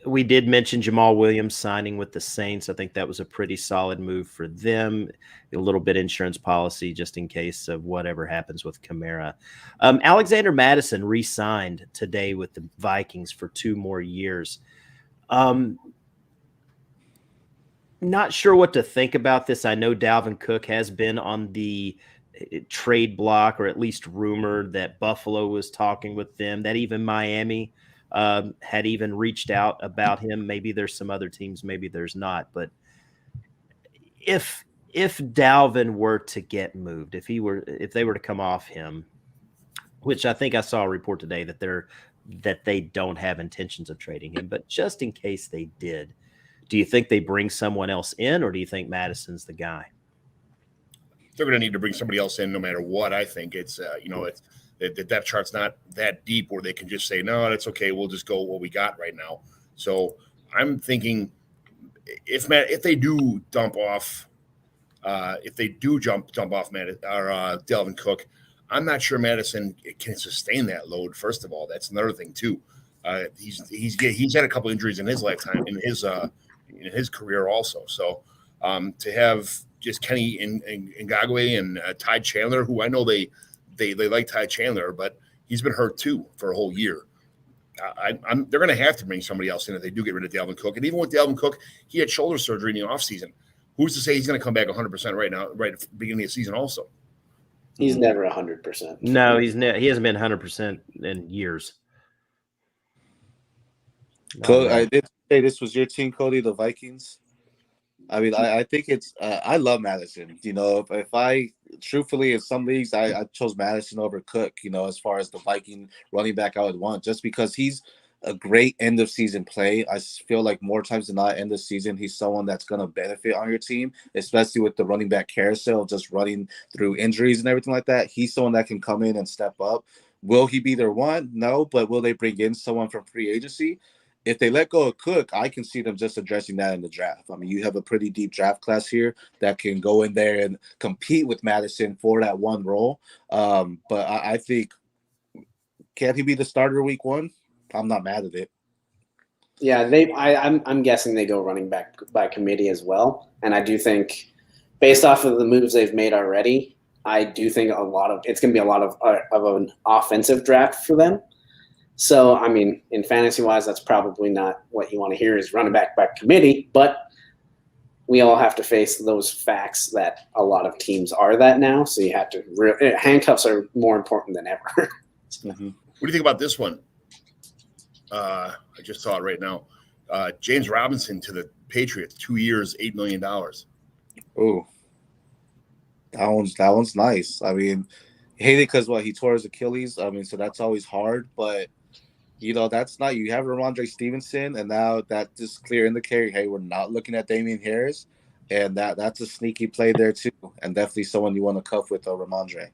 we did mention Jamal Williams signing with the Saints. I think that was a pretty solid move for them. A little bit insurance policy just in case of whatever happens with Kamara. Alexander Mattison re-signed today with the Vikings for 2 more years. Not sure what to think about this. I know Dalvin Cook has been on the trade block, or at least rumored that Buffalo was talking with them, that even Miami had even reached out about him. Maybe there's some other teams, maybe there's not. But if Dalvin were to get moved, if they were to come off him, which I think I saw a report today that they don't have intentions of trading him, but just in case they did, do you think they bring someone else in, or do you think Madison's the guy? They're going to need to bring somebody else in no matter what. I think it's the depth chart's not that deep where they can just say, no, that's okay, we'll just go what we got right now. So I'm thinking if they do dump off Dalvin Cook, I'm not sure Madison can sustain that load. First of all, that's another thing too. He's had a couple injuries in his lifetime, in his career also. So to have just Kenny Ngakoue and Ty Chandler, who I know they like Ty Chandler, but he's been hurt too for a whole year. They're going to have to bring somebody else in if they do get rid of Dalvin Cook. And even with Dalvin Cook, he had shoulder surgery in the offseason. Who's to say he's going to come back 100% right now, right at the beginning of the season also? He's never 100%. No, he hasn't been 100% in years. I did say this was your team, Cody, the Vikings. I mean, I think it's I love Madison. If I truthfully in some leagues I chose Madison over Cook. As far as the Viking running back I would want, just because he's a great end of season play. I feel like more times than not, end of season, he's someone that's going to benefit on your team, especially with the running back carousel, just running through injuries and everything like that. He's someone that can come in and step up. Will he be their one? No, but will they bring in someone from free agency? If they let go of Cook, I can see them just addressing that in the draft. I mean, you have a pretty deep draft class here that can go in there and compete with Madison for that one role. But I think, can he be the starter week 1? I'm not mad at it. Yeah, I'm guessing they go running back by committee as well. And I do think, based off of the moves they've made already, I do think it's going to be a lot of an offensive draft for them. So, I mean, in fantasy-wise, that's probably not what you want to hear is running back by committee, but we all have to face those facts that a lot of teams are that now. So you have to handcuffs are more important than ever. Mm-hmm. What do you think about this one? I just saw it right now. James Robinson to the Patriots, 2 years, $8 million. Oh, that one's nice. I mean, hate it because he tore his Achilles. I mean, so that's always hard, but that's not, you have Ramondre Stevenson, and now that just clear indicator, hey, we're not looking at Damian Harris. and that's a sneaky play there too, and definitely someone you want to cuff with Ramondre.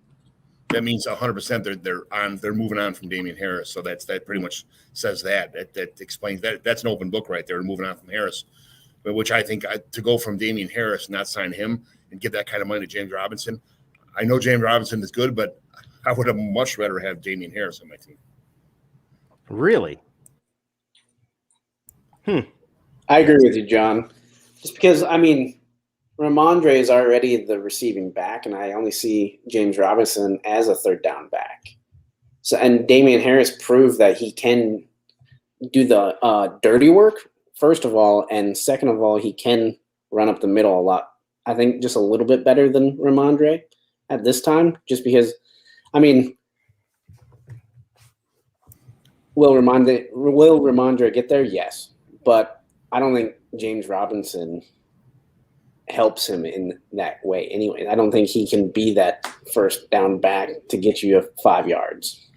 That means 100% they're moving on from Damian Harris. So that pretty much says that explains that. That's an open book right there. Moving on from Harris, but which I think to go from Damian Harris and not sign him and give that kind of money to James Robinson. I know James Robinson is good, but I would have much rather have Damian Harris on my team. Really? I agree with you, John. Just because, I mean, Ramondre is already the receiving back, and I only see James Robinson as a third down back. So, and Damian Harris proved that he can do the dirty work, first of all, and second of all, he can run up the middle a lot. I think just a little bit better than Ramondre at this time, just because, I mean, will Ramondre get there? Yes. But I don't think James Robinson helps him in that way anyway. I don't think he can be that first down back to get you 5 yards.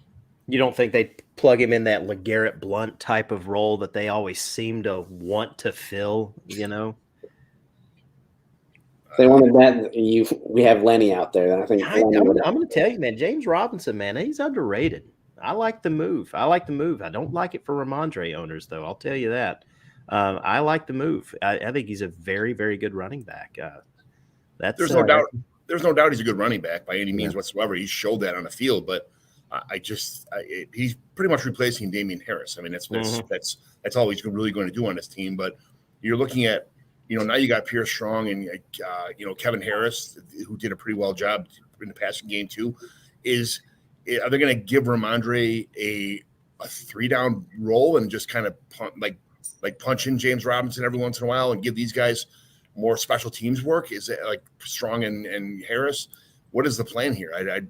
You don't think they plug him in that LeGarrette Blount type of role that they always seem to want to fill, you know? If they wanted that, we have Lenny out there. And I think I'm going to tell you, man, James Robinson, man, he's underrated. I like the move. I don't like it for Ramondre owners, though. I'll tell you that. I like the move. I think he's a very, very good running back. There's no doubt. There's no doubt he's a good running back by any means whatsoever. He showed that on the field, but he's pretty much replacing Damian Harris. I mean, that's all he's really going to do on this team. But you're looking at, now you got Pierce Strong and Kevin Harris, who did a pretty well job in the passing game too. Are they going to give Ramondre a 3-down role and just kind of punch in James Robinson every once in a while and give these guys more special teams work? Is it like Strong and Harris? What is the plan here? I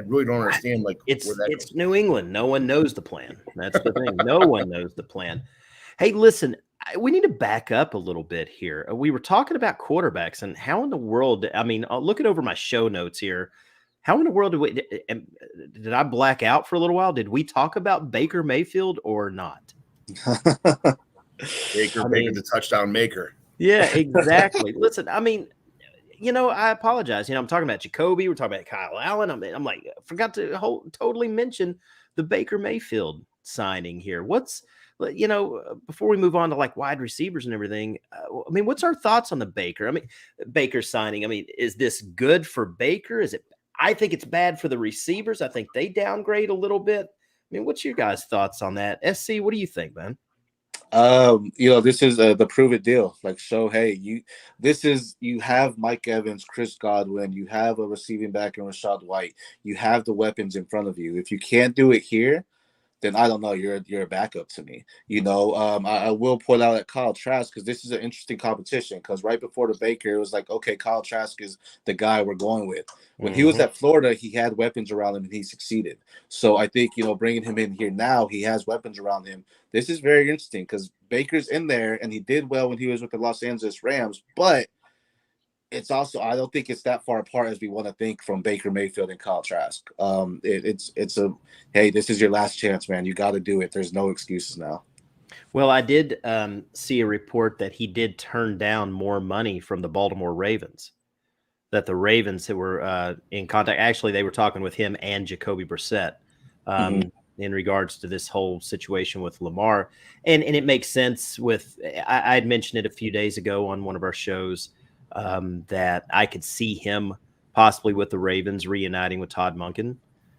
really don't understand. It's New England. No one knows the plan. That's the thing. No one knows the plan. Hey, listen, we need to back up a little bit here. We were talking about quarterbacks and how in the world. I mean, looking over my show notes here. How in the world did I black out for a little while? Did we talk about Baker Mayfield or not? Baker, the touchdown maker. Yeah, exactly. Listen, I mean, I apologize. I'm talking about Jacoby. We're talking about Kyle Allen. I'm like, I forgot to totally mention the Baker Mayfield signing here. Before we move on to like wide receivers and everything, I mean, what's our thoughts on the Baker? I mean, Baker signing. I mean, is this good for Baker? I think it's bad for the receivers. I think they downgrade a little bit. I mean, what's your guys' thoughts on that? SC, what do you think, man? This is the prove it deal. Like, so, hey, you have Mike Evans, Chris Godwin, you have a receiving back in Rachaad White. You have the weapons in front of you. If you can't do it here, then I don't know. You're a backup to me. I will point out at Kyle Trask because this is an interesting competition. Because right before the Baker, it was like, okay, Kyle Trask is the guy we're going with. When he was at Florida, he had weapons around him and he succeeded. So I think bringing him in here now, he has weapons around him. This is very interesting because Baker's in there and he did well when he was with the Los Angeles Rams, but it's also, I don't think it's that far apart as we want to think from Baker Mayfield and Kyle Trask. Hey, this is your last chance, man. You got to do it. There's no excuses now. Well, I did see a report that he did turn down more money from the Baltimore Ravens, that the Ravens who were in contact, actually they were talking with him and Jacoby Brissett in regards to this whole situation with Lamar. And it makes sense I had mentioned it a few days ago on one of our shows, that I could see him possibly with the Ravens reuniting with Todd Monken,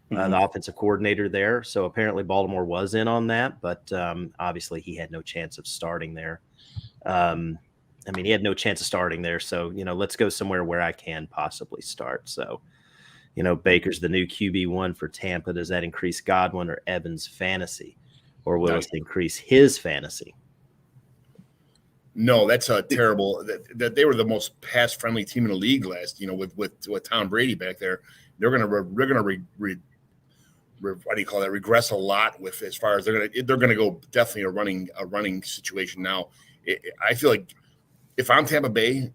the offensive coordinator there. So apparently Baltimore was in on that, but obviously he had no chance of starting there. He had no chance of starting there. So, let's go somewhere where I can possibly start. So, Baker's the new QB1 for Tampa. Does that increase Godwin or Evans' fantasy, or will it increase his fantasy? No, that's a terrible. That they were the most pass-friendly team in the league last. With Tom Brady back there, they're gonna regress a lot with as far as they're gonna go definitely a running situation now. I feel like if I'm Tampa Bay,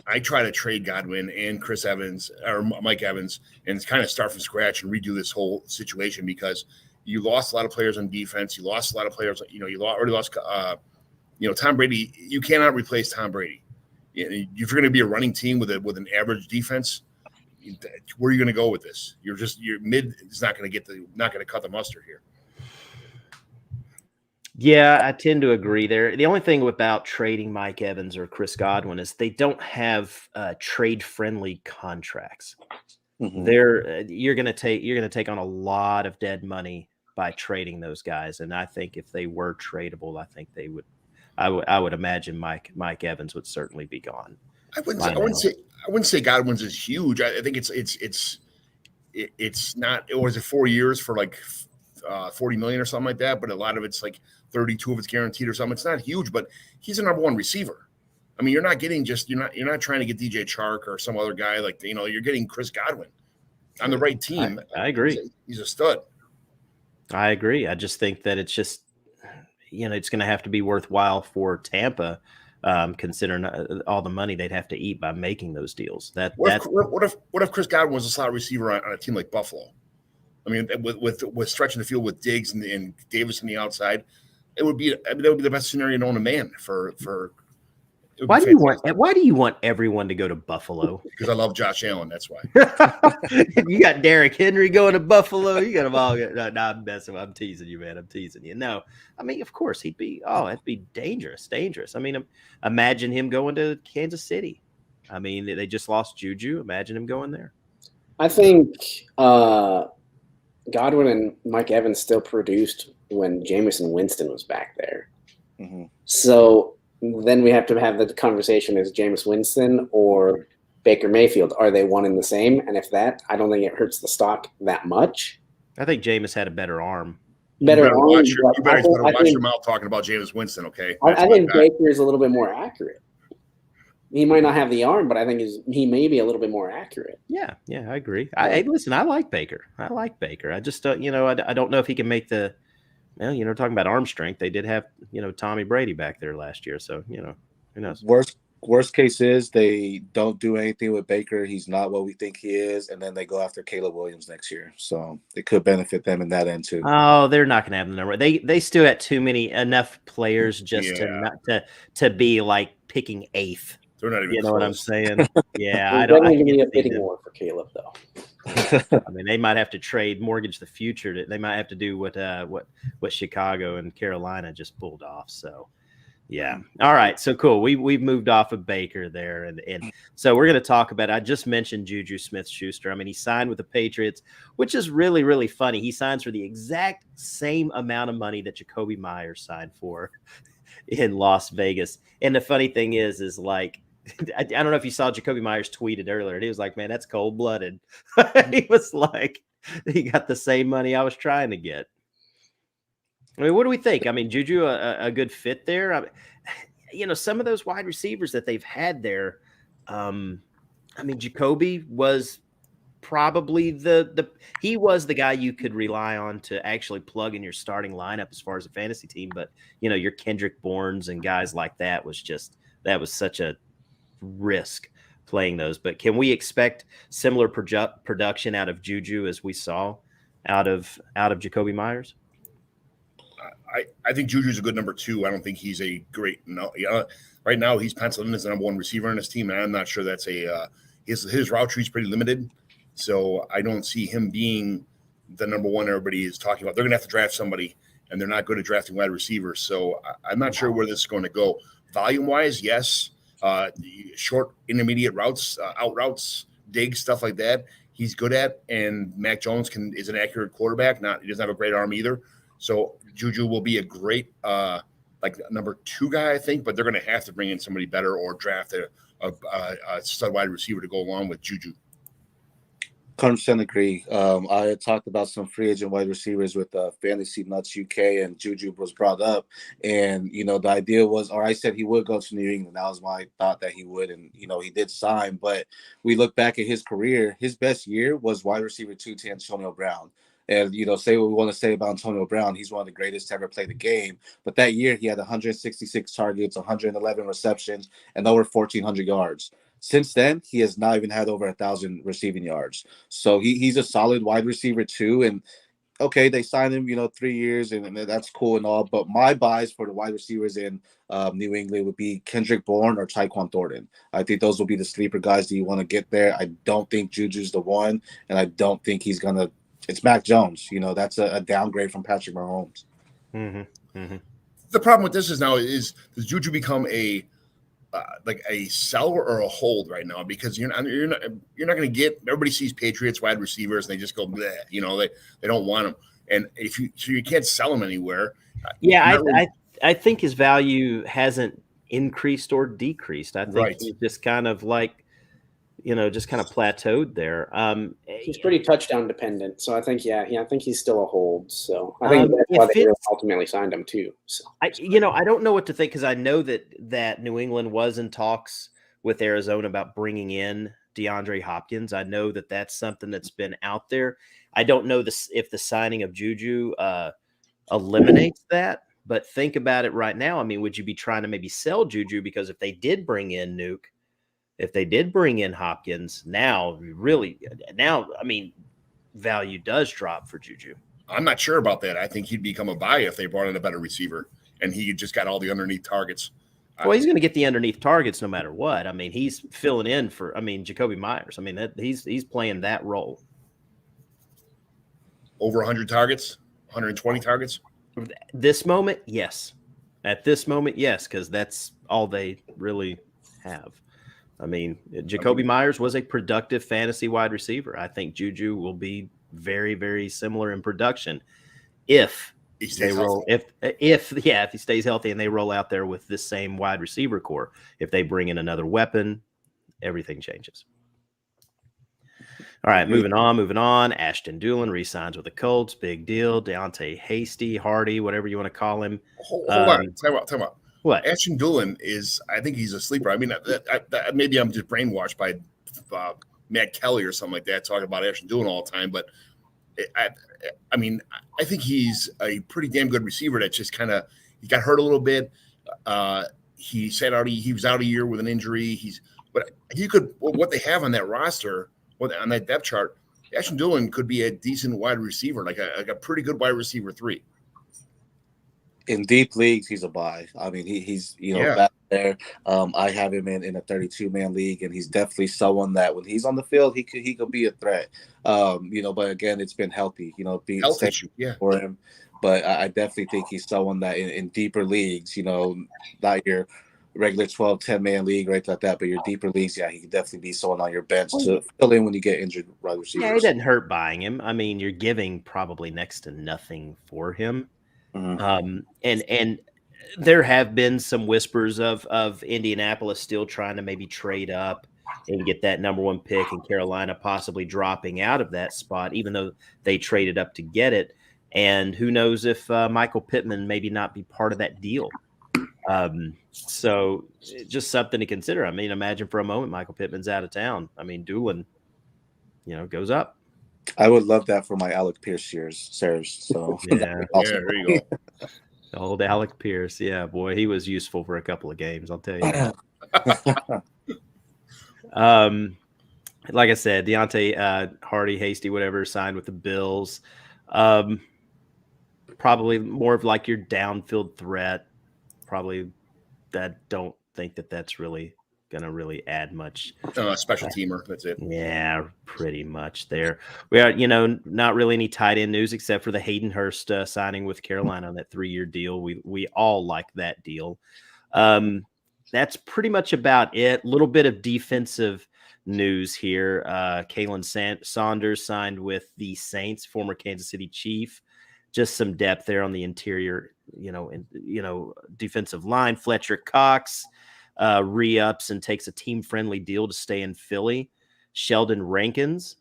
I try to trade Godwin and Chris Evans or Mike Evans and kind of start from scratch and redo this whole situation because you lost a lot of players on defense. You lost a lot of players. You already lost. Tom Brady, you cannot replace Tom Brady. If you're going to be a running team with an average defense, where are you going to go with this? Your mid is not going to cut the mustard here. Yeah, I tend to agree there. The only thing about trading Mike Evans or Chris Godwin is they don't have trade-friendly contracts. Mm-hmm. You're going to take on a lot of dead money by trading those guys, and I think if they were tradable, I think they would. I would imagine Mike Evans would certainly be gone. I wouldn't say Godwin's is huge. I think it's not. It was 4 years for like $40 million or something like that, but a lot of it's like 32 of it's guaranteed or something. It's not huge, but he's a number one receiver. I mean, you're not trying to get DJ Chark or some other guy like, you're getting Chris Godwin on the right team. I agree. He's a stud. I agree. I just think that it's just, it's going to have to be worthwhile for Tampa, considering all the money they'd have to eat by making those deals. What if Chris Godwin was a slot receiver on a team like Buffalo? I mean, with stretching the field with Diggs and Davis on the outside, that would be the best scenario known to man for. Why do you want everyone to go to Buffalo? Because I love Josh Allen. That's why. You got Derrick Henry going to Buffalo. You got them all. No, I'm messing. I'm teasing you, man. I'm teasing you. No, I mean, of course he'd be. Oh, that'd be dangerous. I mean, imagine him going to Kansas City. I mean, they just lost Juju. Imagine him going there. I think Godwin and Mike Evans still produced when Jameis Winston was back there. Mm-hmm. So then we have to have the conversation: is Jameis Winston or Baker Mayfield? Are they one and the same? And if that, I don't think it hurts the stock that much. I think Jameis had a better arm. You better watch your mouth talking about Jameis Winston, okay? I think Baker is a little bit more accurate. He might not have the arm, but I think he may be a little bit more accurate. Yeah, I agree. Listen, I like Baker. I just don't, I don't know if he can make the. Well, talking about arm strength, they did have, Tommy Brady back there last year. So, who knows? Worst case is they don't do anything with Baker. He's not what we think he is. And then they go after Caleb Williams next year. So it could benefit them in that end too. Oh, they're not going to have the number. They still got enough players just to be like picking eighth. They're not even close. What I'm saying? Yeah, I don't need a bidding war for Caleb though. I mean, they might have to mortgage the future. They might have to do what Chicago and Carolina just pulled off. So, yeah. All right. So cool. We've moved off of Baker there, and so we're going to talk about. I just mentioned Juju Smith-Schuster. I mean, he signed with the Patriots, which is really, really funny. He signs for the exact same amount of money that Jacoby Myers signed for in Las Vegas. And the funny thing is like. I don't know if you saw Jacoby Myers tweeted earlier. He was like, man, that's cold-blooded. He was like, he got the same money I was trying to get. I mean, what do we think? I mean, Juju, a good fit there? I mean, some of those wide receivers that they've had there, I mean, Jacoby was probably he was the guy you could rely on to actually plug in your starting lineup as far as a fantasy team. But, your Kendrick Bournes and guys like that was such a risk playing those. But can we expect similar production out of Juju as we saw out of Jacoby Myers? I think Juju's a good number 2. I don't think he's a great right now he's penciled in as the number 1 receiver on his team, and I'm not sure that's his route tree is pretty limited, so I don't see him being the number 1 everybody is talking about. They're gonna have to draft somebody, and they're not good at drafting wide receivers, so I'm not sure where this is going to go. Volume wise, yes. Short intermediate routes, out routes, digs, stuff like that, he's good at. And Mac Jones is an accurate quarterback. He doesn't have a great arm either. So Juju will be a great like number 2 guy, I think. But they're going to have to bring in somebody better or draft a stud wide receiver to go along with Juju. 100% agree. I had talked about some free agent wide receivers with Fantasy Nuts UK, and Juju was brought up. And, the idea was, or I said he would go to New England. That was my thought that he would. And, he did sign. But we look back at his career, his best year was wide receiver 2 to Antonio Brown. And, say what we want to say about Antonio Brown. He's one of the greatest to ever play the game. But that year, he had 166 targets, 111 receptions, and over 1,400 yards. Since then, he has not even had over 1,000 receiving yards. So he's a solid wide receiver too. And okay, they signed him, 3 years, and that's cool and all. But my buys for the wide receivers in New England would be Kendrick Bourne or Tyquan Thornton. I think those will be the sleeper guys that you want to get there. I don't think Juju's the one, and I don't think he's gonna. It's Mac Jones. That's a downgrade from Patrick Mahomes. Mm-hmm. Mm-hmm. The problem with this is does Juju become a like a sell or a hold right now? Because you're not going to get. Everybody sees Patriots wide receivers and they just go bleh, they don't want them, and you can't sell them anywhere. Yeah, I think his value hasn't increased or decreased. I think he's just kind of just kind of plateaued there. He's pretty touchdown dependent, so I think I think he's still a hold. So I think that's why they ultimately signed him too. So I don't know what to think, because I know that New England was in talks with Arizona about bringing in DeAndre Hopkins. I know that that's something that's been out there. I don't know if the signing of Juju eliminates that, but think about it right now. I mean, would you be trying to maybe sell Juju? Because if they did bring in Nuke, if they did bring in Hopkins, now, I mean, value does drop for Juju. I'm not sure about that. I think he'd become a buy if they brought in a better receiver and he just got all the underneath targets. Well, he's going to get the underneath targets no matter what. I mean, he's filling in for, Jacoby Myers. I mean, he's playing that role. Over 100 targets, 120 targets? This moment, yes. At this moment, yes, because that's all they really have. I mean, Jacoby Myers was a productive fantasy wide receiver. I think Juju will be very, very similar in production if he stays healthy and they roll out there with this same wide receiver core. If they bring in another weapon, everything changes. All right, moving on. Ashton Dulin re-signs with the Colts. Big deal. Deontay Hasty, Hardy, whatever you want to call him. Hold on. Time out. What? Ashton Dulin I think he's a sleeper. I mean, maybe I'm just brainwashed by Matt Kelly or something like that, talking about Ashton Dulin all the time. But I think he's a pretty damn good receiver. That just he got hurt a little bit. He was out a year with an injury. What they have on that roster, on that depth chart, Ashton Dulin could be a decent wide receiver, like a pretty good wide receiver 3. In deep leagues, he's a buy. I mean, he's back there. I have him in a 32-man league, and he's definitely someone that when he's on the field, he could be a threat. But again, it's been healthy. Being health issue, for him. But I definitely think he's someone that in deeper leagues, not your regular 12, 10-man league, right, like that, but your deeper leagues, he could definitely be someone on your bench to fill in when you get injured wide receivers. Yeah, it doesn't hurt buying him. I mean, you're giving probably next to nothing for him. Mm-hmm. And there have been some whispers of Indianapolis still trying to maybe trade up and get that number 1 pick, and Carolina possibly dropping out of that spot, even though they traded up to get it. And who knows if Michael Pittman maybe not be part of that deal. So just something to consider. I mean, imagine for a moment Michael Pittman's out of town. I mean, Dulin, goes up. I would love that for my Alec Pierce shares. So yeah, there you go. The old Alec Pierce. Yeah, boy, he was useful for a couple of games, I'll tell you. Like I said, Deontay Hardy, Hasty, whatever, signed with the Bills. Probably more of like your downfield threat. Probably that don't think that's really gonna really add much. Special teamer, that's it. Yeah, pretty much there. We are, not really any tight end news except for the Hayden Hurst signing with Carolina on that 3-year deal. We all like that deal. That's pretty much about it. A little bit of defensive news here. Kalen Saunders signed with the Saints, former Kansas City Chief. Just some depth there on the interior, defensive line. Fletcher Cox re-ups and takes a team-friendly deal to stay in Philly. Sheldon Rankins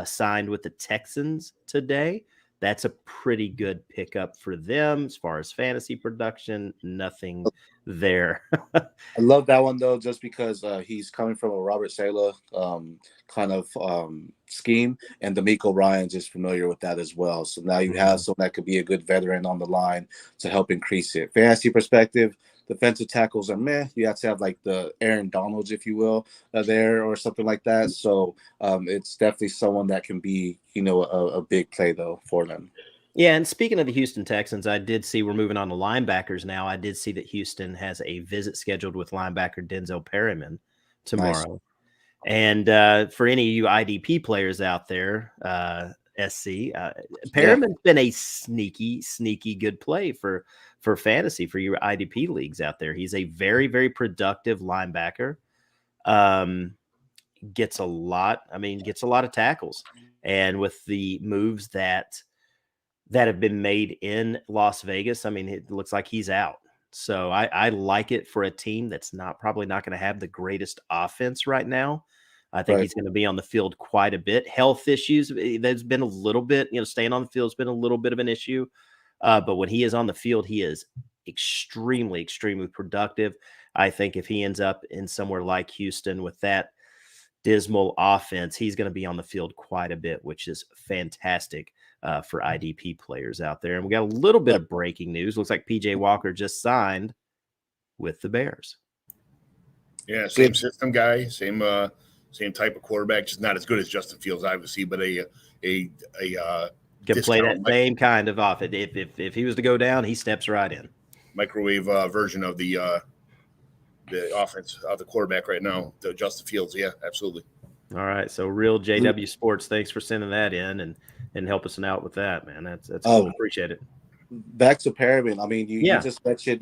signed with the Texans today. That's a pretty good pickup for them as far as fantasy production. Nothing there. I love that one, though, just because he's coming from a Robert Saleh kind of scheme, and D'Amico Ryan's is familiar with that as well. So now you have someone that could be a good veteran on the line to help increase it. Fantasy perspective, defensive tackles are meh. You have to have like the Aaron Donalds, if you will, there or something like that. So it's definitely someone that can be, a big play though for them. Yeah, and speaking of the Houston Texans, I did see we're moving on to linebackers now. I did see that Houston has a visit scheduled with linebacker Denzel Perryman Nice. tomorrow. And for any of you IDP players out there, SC, Yeah. Perriman's been a sneaky good play for fantasy for your IDP leagues out there. He's a very, very productive linebacker. Gets a lot of tackles. And with the moves that have been made in Las Vegas, I mean, it looks like he's out. So I like it for a team that's probably not going to have the greatest offense right now. I think Right. he's going to be on the field quite a bit. Health issues, there's been a little bit, staying on the field has been a little bit of an issue. But when he is on the field, he is extremely productive. I think if he ends up in somewhere like Houston with that dismal offense, he's going to be on the field quite a bit, which is fantastic for IDP players out there. And we got a little bit of breaking news. Looks like PJ Walker just signed with the Bears. Yeah, same system guy, same type of quarterback, just not as good as Justin Fields, obviously, but a Can play that same kind of offense. If he was to go down, he steps right in. Microwave version of the offense of the quarterback right now, the Justin Fields. Yeah, absolutely. All right, so Real JW Sports, thanks for sending that in and helping us out with that, man. That's cool. Appreciate it. Back to Perriman. I mean, you just mentioned,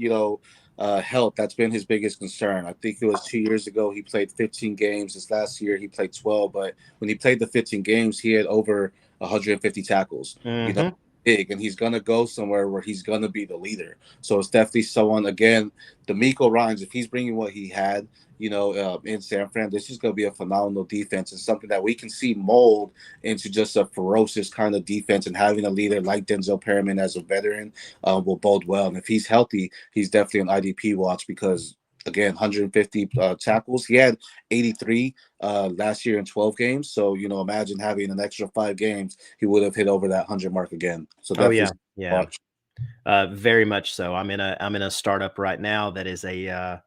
health. That's been his biggest concern. I think it was 2 years ago he played 15 games. This last year he played 12, but when he played the 15 games, he had over 150 tackles. Mm-hmm. Big, and he's gonna go somewhere where he's gonna be the leader. So it's definitely someone. Again, D'Amico Ryans, if he's bringing what he had, in San Fran, this is gonna be a phenomenal defense and something that we can see mold into just a ferocious kind of defense. And having a leader like Denzel Perryman as a veteran will bode well. And if he's healthy, he's definitely an IDP watch because. Again, 150 tackles. He had 83 last year in 12 games. So, imagine having an extra 5 games, he would have hit over that 100 mark again. So definitely watch. Very much so. I'm in a startup right now that is an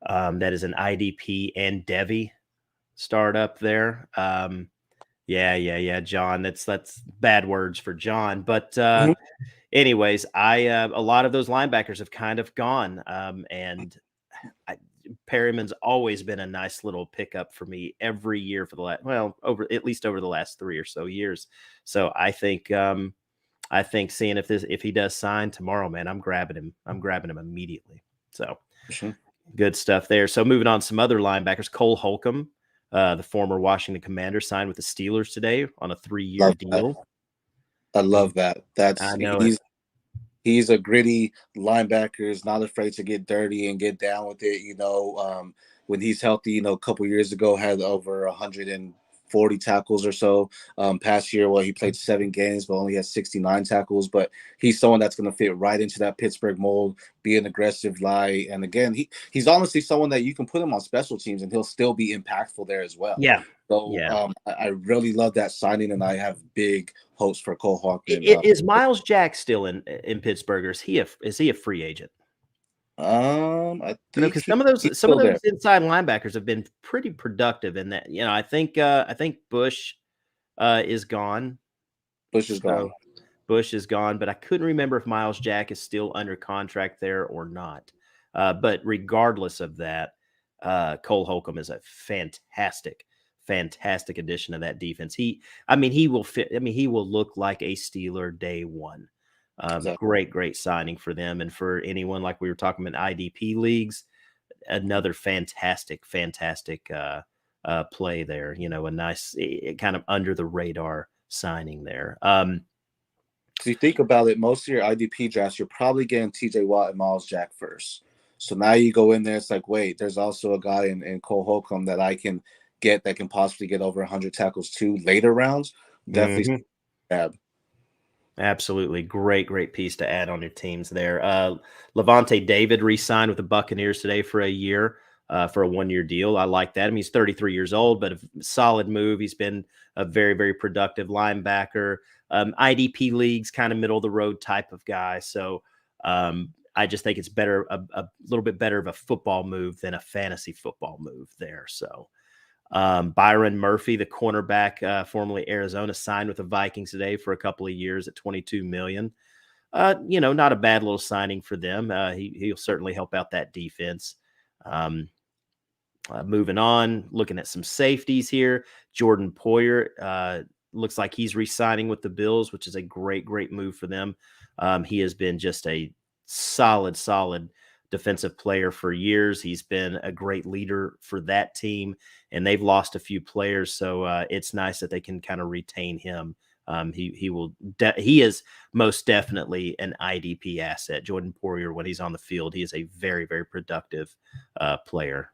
IDP and Devi startup there. John, that's bad words for John, but anyways, a lot of those linebackers have kind of gone, and Perryman's always been a nice little pickup for me every year for the over the last 3 or so years. So I think seeing if he does sign tomorrow, man, I'm grabbing him immediately. So good stuff there. So moving on, some other linebackers. Cole Holcomb, the former Washington Commander, signed with the Steelers today on a 3-year deal. I love that. He's a gritty linebacker. Is not afraid to get dirty and get down with it. When he's healthy, a couple years ago had over 140 tackles or so. Past year, he played 7 games, but only had 69 tackles. But he's someone that's going to fit right into that Pittsburgh mold, be an aggressive lie. And again, he's honestly someone that you can put him on special teams and he'll still be impactful there as well. Yeah. So I really love that signing, and I have big hopes for Cole Holcomb. Is Miles Jack still in Pittsburgh, or is he a free agent? I think because some of those inside linebackers have been pretty productive in that. I think Bush is gone. Bush is gone, but I couldn't remember if Miles Jack is still under contract there or not. But regardless of that, Cole Holcomb is a fantastic addition to that defense. He will fit. He will look like a Steeler day one. Exactly. Great signing for them. And for anyone, like we were talking about IDP leagues, another fantastic play there, a nice kind of under the radar signing there. So you think about it, most of your IDP drafts, you're probably getting TJ Watt and Miles Jack first. So now you go in there, it's like, wait, there's also a guy in Cole Holcomb that I can get that can possibly get over 100 tackles too later rounds. Definitely. Absolutely. Great piece to add on your teams there. Levante David re-signed with the Buccaneers today for a year, for a 1-year deal. I like that. He's 33 years old, but a solid move. He's been a very productive linebacker. IDP leagues, kind of middle of the road type of guy. So I just think it's a little bit better of a football move than a fantasy football move there. So Byron Murphy, the cornerback, formerly Arizona, signed with the Vikings today for a couple of years at $22 million. Not a bad little signing for them. He'll certainly help out that defense. Moving on, looking at some safeties here. Jordan Poyer looks like he's re-signing with the Bills, which is a great, great move for them. He has been just a solid defensive player for years. He's been a great leader for that team, and they've lost a few players, so it's nice that they can kind of retain him. He is most definitely an IDP asset. Jordan Poyer, when he's on the field, he is a very, very productive player.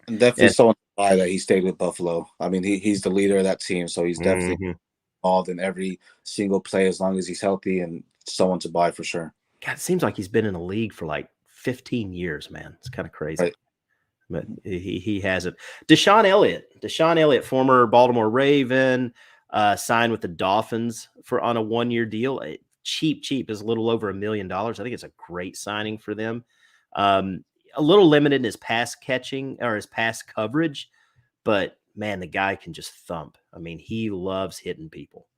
And definitely someone that he stayed with Buffalo. I mean, he's the leader of that team, so he's definitely involved in every single play as long as he's healthy, and someone to buy for sure. God, it seems like he's been in the league for like 15 years, man. It's kind of crazy. Right. But he hasn't. Deshaun Elliott, former Baltimore Raven, signed with the Dolphins on a 1-year deal. Cheap is a little over $1 million. I think it's a great signing for them. A little limited in his pass catching or his pass coverage, but man, the guy can just thump. I mean, he loves hitting people.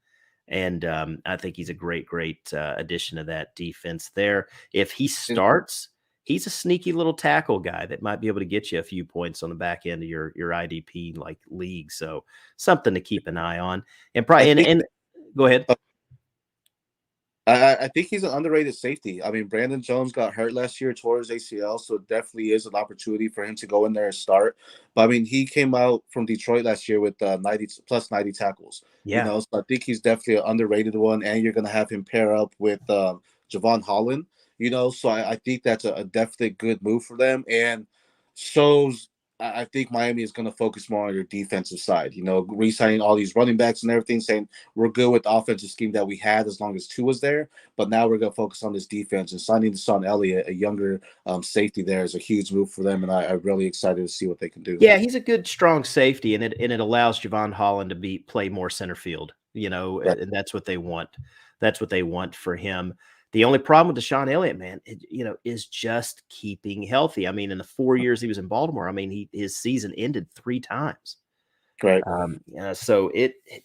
And I think he's a great addition to that defense there. If he starts, he's a sneaky little tackle guy that might be able to get you a few points on the back end of your IDP like league. So something to keep an eye on. And probably and go ahead. I think he's an underrated safety. I mean, Brandon Jones got hurt last year, tore his ACL, so it definitely is an opportunity for him to go in there and start. But I mean, he came out from Detroit last year with 90 tackles. Yeah. So I think he's definitely an underrated one, and you're going to have him pair up with Javon Holland. So I think that's a definitely good move for them, and shows. I think Miami is going to focus more on your defensive side, re-signing all these running backs and everything, saying we're good with the offensive scheme that we had as long as Tua was there, but now we're going to focus on this defense, and signing Deshaun Elliott, a younger safety there, is a huge move for them, and I'm really excited to see what they can do. Yeah, he's a good, strong safety, and it allows Javon Holland to play more center field, right. And that's what they want. That's what they want for him. The only problem with Deshaun Elliott, man, is just keeping healthy. I mean, in the 4 years he was in Baltimore, I mean, his season ended 3 times. Right. So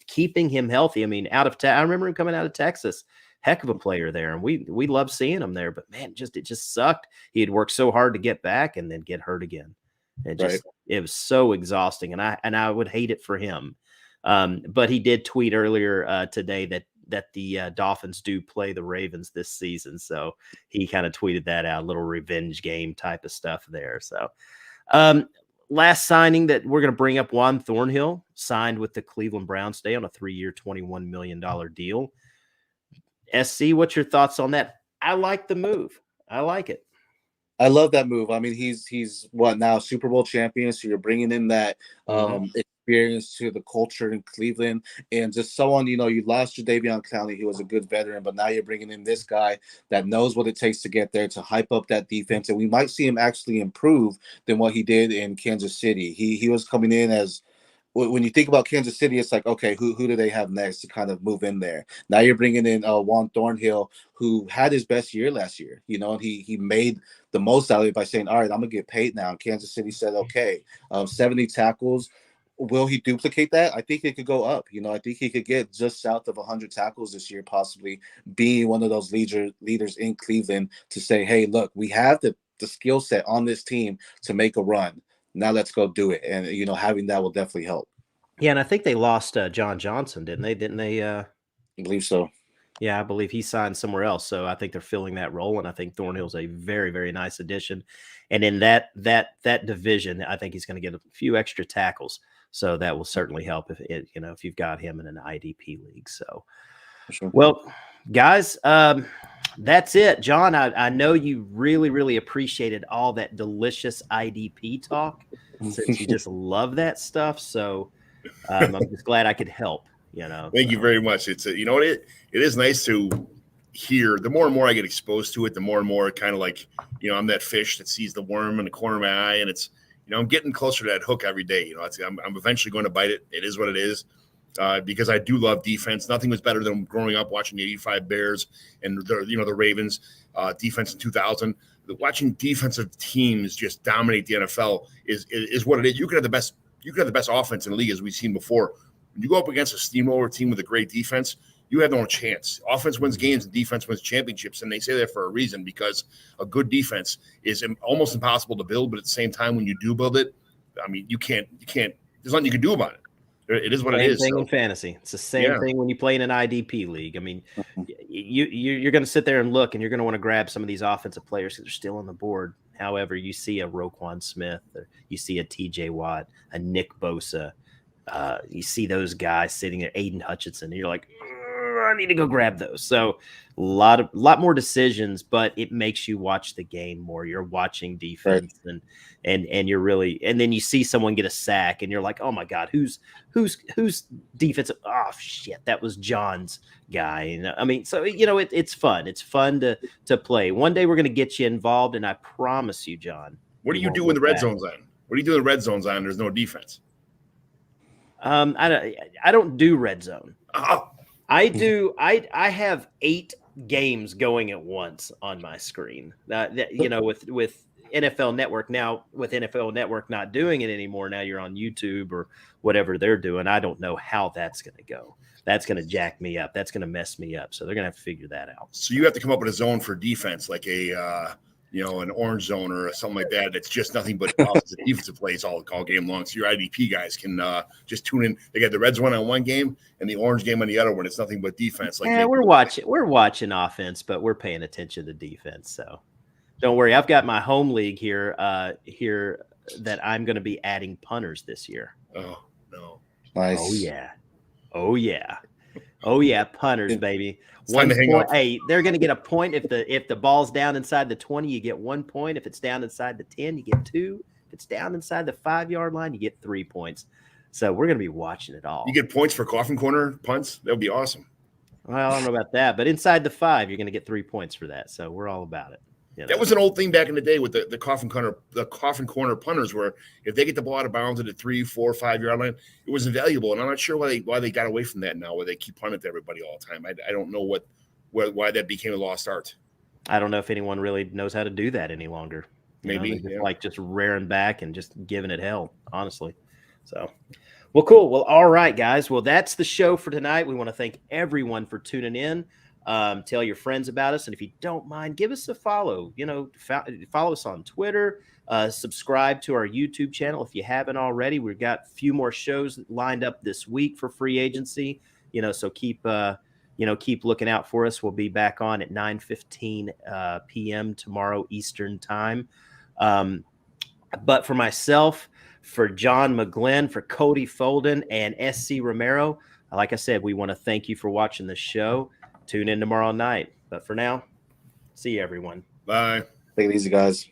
keeping him healthy. I mean, I remember him coming out of Texas, heck of a player there, and we loved seeing him there. But man, it just sucked. He had worked so hard to get back and then get hurt again. It was so exhausting, and I would hate it for him. But he did tweet earlier today that the Dolphins do play the Ravens this season. So he kind of tweeted that out, a little revenge game type of stuff there. So last signing that we're going to bring up, Juan Thornhill signed with the Cleveland Browns today on a 3-year, $21 million deal. SC, what's your thoughts on that? I like the move. I like it. I love that move. I mean, he's what now, Super Bowl champion. So you're bringing in that experience to the culture in Cleveland, and just someone, you lost your Davion Clowney. He was a good veteran, but now you're bringing in this guy that knows what it takes to get there, to hype up that defense. And we might see him actually improve than what he did in Kansas City. He was coming in as, when you think about Kansas City, it's like, okay, who do they have next to kind of move in there? Now you're bringing in Juan Thornhill, who had his best year last year, and he made the most out of it by saying, all right, I'm going to get paid now. And Kansas City said, okay, 70 tackles. Will he duplicate that? I think it could go up. I think he could get just south of 100 tackles this year, possibly being one of those leaders in Cleveland to say, hey, look, we have the skill set on this team to make a run. Now let's go do it. And, having that will definitely help. Yeah, and I think they lost John Johnson, didn't they? I believe so. Yeah, I believe he signed somewhere else. So I think they're filling that role, and I think Thornhill's a very, very nice addition. And in that division, I think he's going to get a few extra tackles. So that will certainly help if you've got him in an IDP league. So, sure. Well, guys, that's it. John, I know you really, really appreciated all that delicious IDP talk, since you just love that stuff. So I'm just glad I could help. Thank you very much. It's it is nice to hear. The more and more I get exposed to it, the more and more kind of like, I'm that fish that sees the worm in the corner of my eye, and it's, I'm getting closer to that hook every day. I'm eventually going to bite it. It is what it is, because I do love defense. Nothing was better than growing up watching the '85 Bears and the Ravens defense in 2000. Watching defensive teams just dominate the NFL is what it is. You can have the best you could have the best offense in the league, as we've seen before. When you go up against a steamroller team with a great defense, you have no chance. Offense wins games and defense wins championships, and they say that for a reason, because a good defense is almost impossible to build, but at the same time, when you do build it, I mean, you can't. There's nothing you can do about it. It is what it is. Same thing in fantasy. It's the same thing when you play in an IDP league. I mean, you're going to sit there and look, and you're going to want to grab some of these offensive players because they're still on the board. However, you see a Roquan Smith, or you see a TJ Watt, a Nick Bosa. You see those guys sitting there, Aiden Hutchinson, and you're like, I need to go grab those. So a lot more decisions, but it makes you watch the game more. You're watching defense, and you're really, and then you see someone get a sack, and you're like, oh my God, who's defensive? Oh shit, that was John's guy. You know, I mean, so it's fun. It's fun to play. One day we're gonna get you involved, and I promise you, John. What do you do when the red zone's on? What do you do when the red zone's on? There's no defense. I don't do red zone. Oh. I do. I have 8 games going at once on my screen. With NFL Network now, with NFL Network not doing it anymore, now you're on YouTube or whatever they're doing. I don't know how that's going to go. That's going to jack me up. That's going to mess me up. So they're going to have to figure that out. So you have to come up with a zone for defense, like an orange zone or something like that. It's just nothing but offensive defensive plays all game long. So your IDP guys can just tune in. They got the red zone on one game and the orange game on the other one. It's nothing but defense. We're watching offense, but we're paying attention to defense. So don't worry. I've got my home league here that I'm going to be adding punters this year. Oh no! Nice. Oh yeah, punters, baby. 1.8. They're going to get a point if the ball's down inside the 20, you get 1 point. If it's down inside the 10, you get 2. If it's down inside the 5-yard line, you get 3 points. So we're going to be watching it all. You get points for coffin corner punts. That would be awesome. Well, I don't know about that, but inside the 5, you're going to get 3 points for that. So we're all about it. That was an old thing back in the day with the coffin corner punters, where if they get the ball out of bounds at the 3, 4, 5-yard line, it was invaluable. And I'm not sure why they got away from that now, where they keep punting to everybody all the time. I don't know why that became a lost art. I don't know if anyone really knows how to do that any longer. Maybe just rearing back and just giving it hell, honestly. So, well, cool. Well, all right, guys. Well, that's the show for tonight. We want to thank everyone for tuning in. Tell your friends about us, and if you don't mind, give us a follow. Follow us on Twitter. Subscribe to our YouTube channel if you haven't already. We've got a few more shows lined up this week for free agency. So keep looking out for us. We'll be back on at 9:15 p.m. tomorrow Eastern time. But for myself, for John McGlynn, for Cody Folden, and SC Romero, like I said, we want to thank you for watching the show. Tune in tomorrow night. But for now, see you, everyone. Bye. Take it easy, guys.